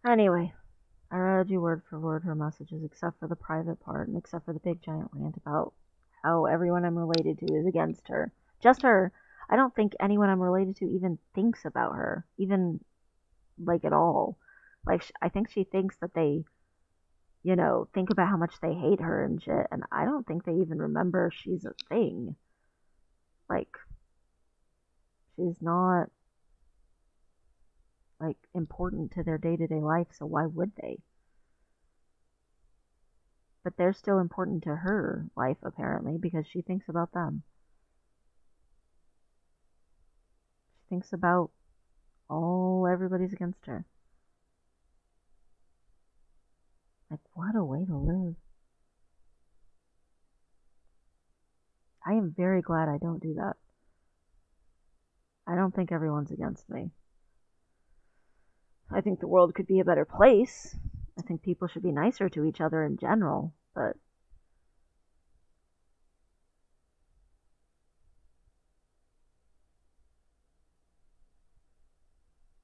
Anyway, I read you word for word her messages, except for the private part, and except for the big giant rant about how everyone I'm related to is against her. Just her. I don't think anyone I'm related to even thinks about her, even, like, at all. Like, I think she thinks that they, think about how much they hate her and shit, and I don't think they even remember she's a thing. Like, she's not, like, important to their day-to-day life, so why would they? But they're still important to her life, apparently, because she thinks about them. She thinks about everybody's against her. Like, what a way to live. I am very glad I don't do that. I don't think everyone's against me. I think the world could be a better place. I think people should be nicer to each other in general, but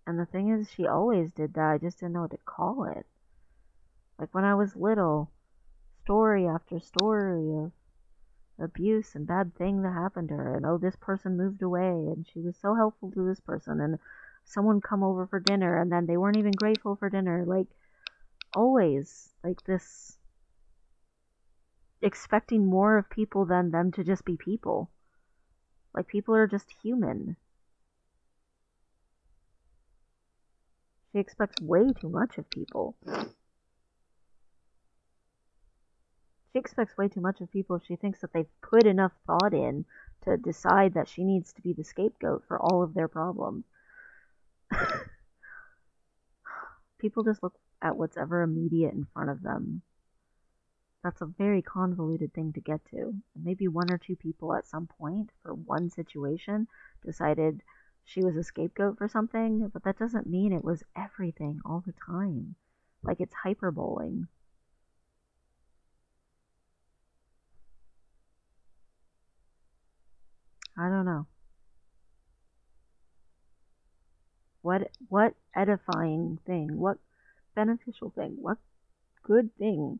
and the thing is, she always did that. I just didn't know what to call it. Like, when I was little, story after story of abuse and bad thing that happened to her, and oh, this person moved away and she was so helpful to this person, and someone come over for dinner and then they weren't even grateful for dinner. Like, always, like, this expecting more of people than them to just be people. Like, people are just human. She expects way too much of people. She expects way too much of people if she thinks that they've put enough thought in to decide that she needs to be the scapegoat for all of their problems. People just look at what's ever immediate in front of them. That's a very convoluted thing to get to. Maybe one or two people at some point for one situation decided she was a scapegoat for something, but that doesn't mean it was everything all the time. Like it's hyperboling. I don't know. What edifying thing? What beneficial thing? What good thing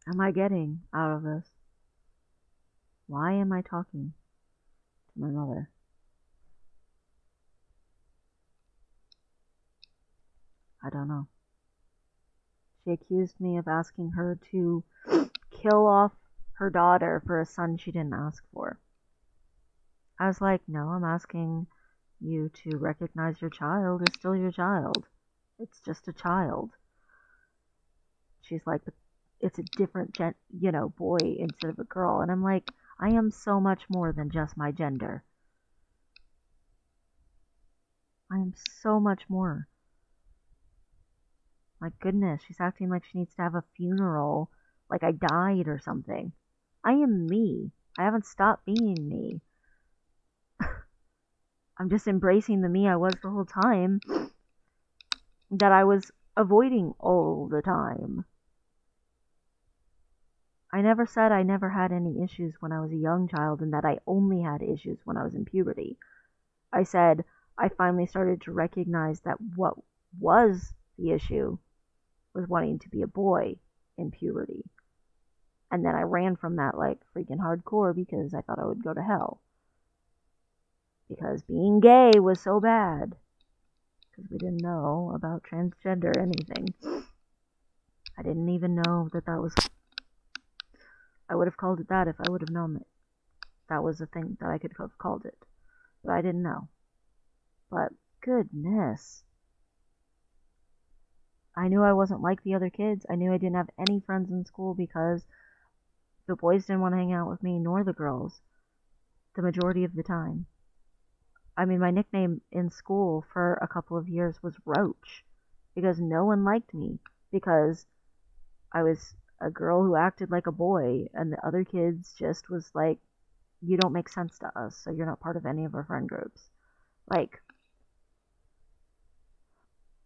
am I getting out of this? Why am I talking to my mother? I don't know. She accused me of asking her to kill off her daughter for a son she didn't ask for. I was like, no, I'm asking you to recognize your child is still your child. It's just a child. She's like, but it's a different boy instead of a girl. And I'm like, I am so much more than just my gender. I am so much more. My goodness, she's acting like she needs to have a funeral, like I died or something. I am me. I haven't stopped being me. I'm just embracing the me I was the whole time that I was avoiding all the time. I never said I never had any issues when I was a young child and that I only had issues when I was in puberty. I said I finally started to recognize that what was the issue was wanting to be a boy in puberty. And then I ran from that like freaking hardcore because I thought I would go to hell. Because being gay was so bad. Because we didn't know about transgender anything. I didn't even know that was... I would have called it that if I would have known that that was a thing that I could have called it. But I didn't know. But goodness. I knew I wasn't like the other kids. I knew I didn't have any friends in school because the boys didn't want to hang out with me, nor the girls. The majority of the time. I mean, my nickname in school for a couple of years was Roach. Because no one liked me. Because I was a girl who acted like a boy, and the other kids just was like, you don't make sense to us, so you're not part of any of our friend groups. Like,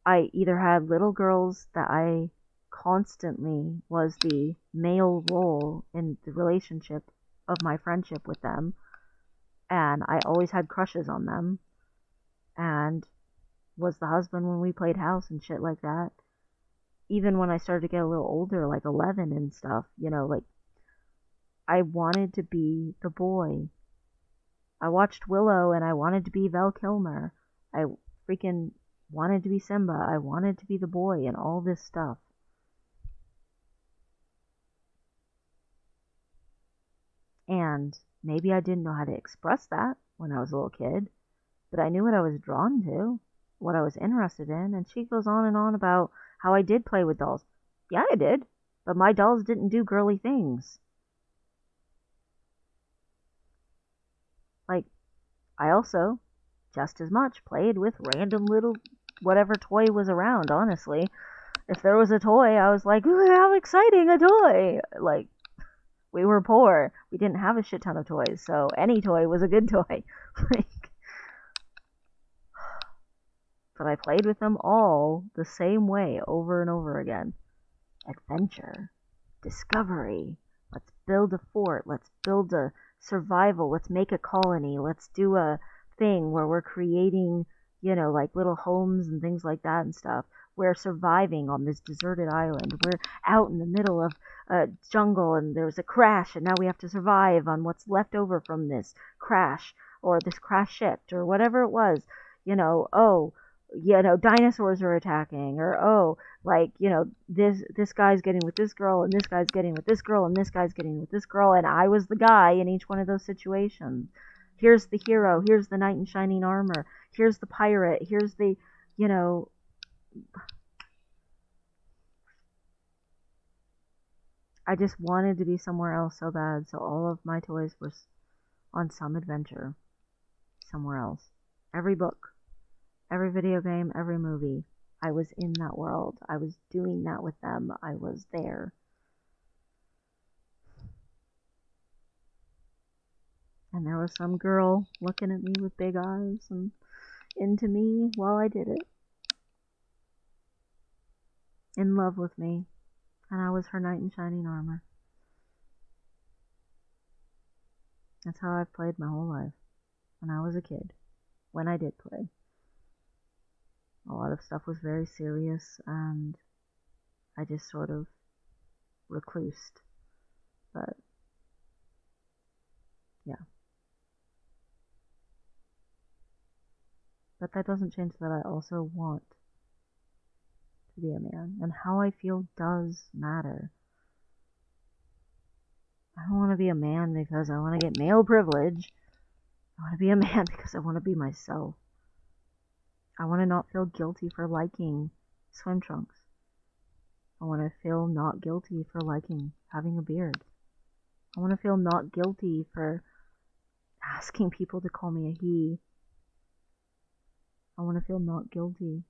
I either had little girls that I constantly was the male role in the relationship of my friendship with them, and I always had crushes on them, and was the husband when we played house and shit like that. Even when I started to get a little older, like 11 and stuff, like, I wanted to be the boy. I watched Willow and I wanted to be Val Kilmer. I freaking wanted to be Simba. I wanted to be the boy and all this stuff. And maybe I didn't know how to express that when I was a little kid, but I knew what I was drawn to, what I was interested in, and she goes on and on about how I did play with dolls. Yeah, I did, but my dolls didn't do girly things. Like, I also, just as much, played with random little whatever toy was around, honestly. If there was a toy, I was like, ooh, how exciting, a toy! Like, we were poor. We didn't have a shit ton of toys, so any toy was a good toy. Like, but I played with them all the same way over and over again. Adventure. Discovery. Let's build a fort. Let's build a survival. Let's make a colony. Let's do a thing where we're creating, like little homes and things like that and stuff. We're surviving on this deserted island. We're out in the middle of a jungle and there's a crash and now we have to survive on what's left over from this crash or this crash ship or whatever it was. Dinosaurs are attacking, or this guy's getting with this girl and this guy's getting with this girl and this guy's getting with this girl, and I was the guy in each one of those situations. Here's the hero, here's the knight in shining armor, here's the pirate, here's the I just wanted to be somewhere else so bad, so all of my toys were on some adventure somewhere else. Every book, every video game, every movie. I was in that world. I was doing that with them. I was there. And there was some girl looking at me with big eyes and into me while I did it. In love with me. And I was her knight in shining armor. That's how I've played my whole life. When I was a kid. When I did play. A lot of stuff was very serious, and I just sort of reclused. But, yeah. But that doesn't change that I also want to be a man. And how I feel does matter. I don't want to be a man because I want to get male privilege. I want to be a man because I want to be myself. I want to not feel guilty for liking swim trunks. I want to feel not guilty for liking having a beard. I want to feel not guilty for asking people to call me a he. I want to feel not guilty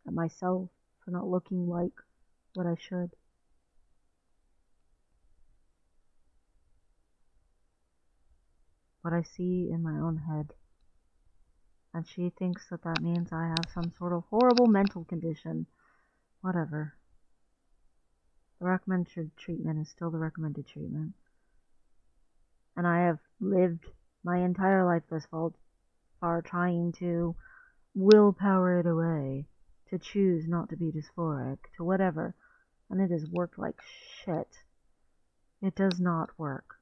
at myself for not looking like what I should. What I see in my own head. And she thinks that that means I have some sort of horrible mental condition. Whatever. The recommended treatment is still the recommended treatment. And I have lived my entire life thus far trying to willpower it away, to choose not to be dysphoric, to whatever. And it has worked like shit. It does not work.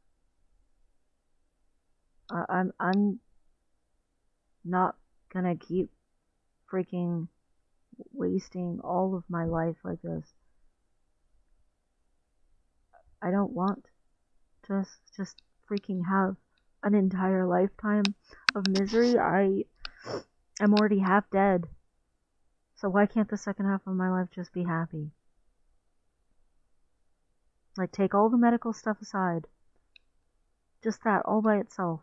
I'm not gonna keep freaking wasting all of my life like this. I don't want to just freaking have an entire lifetime of misery. I am already half dead. So why can't the second half of my life just be happy? Like, take all the medical stuff aside. Just that, all by itself.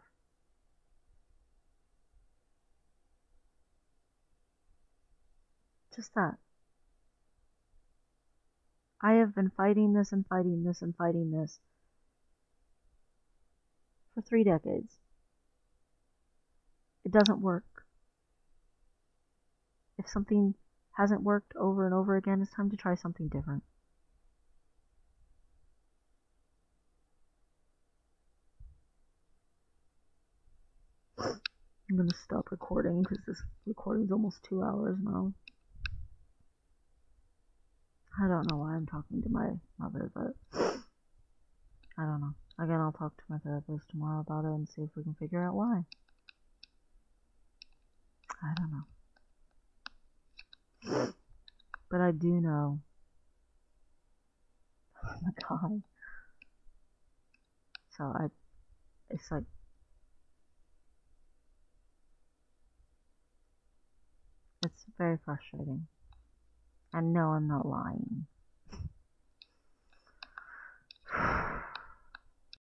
Just that. I have been fighting this and fighting this and fighting this for 3 decades. It doesn't work. If something hasn't worked over and over again, it's time to try something different. I'm gonna stop recording because this recording is almost 2 hours now. I don't know why I'm talking to my mother, but I don't know. Again, I'll talk to my therapist tomorrow about it and see if we can figure out why. I don't know. But I do know. Oh my god. So it's like, it's very frustrating. And no, I'm not lying.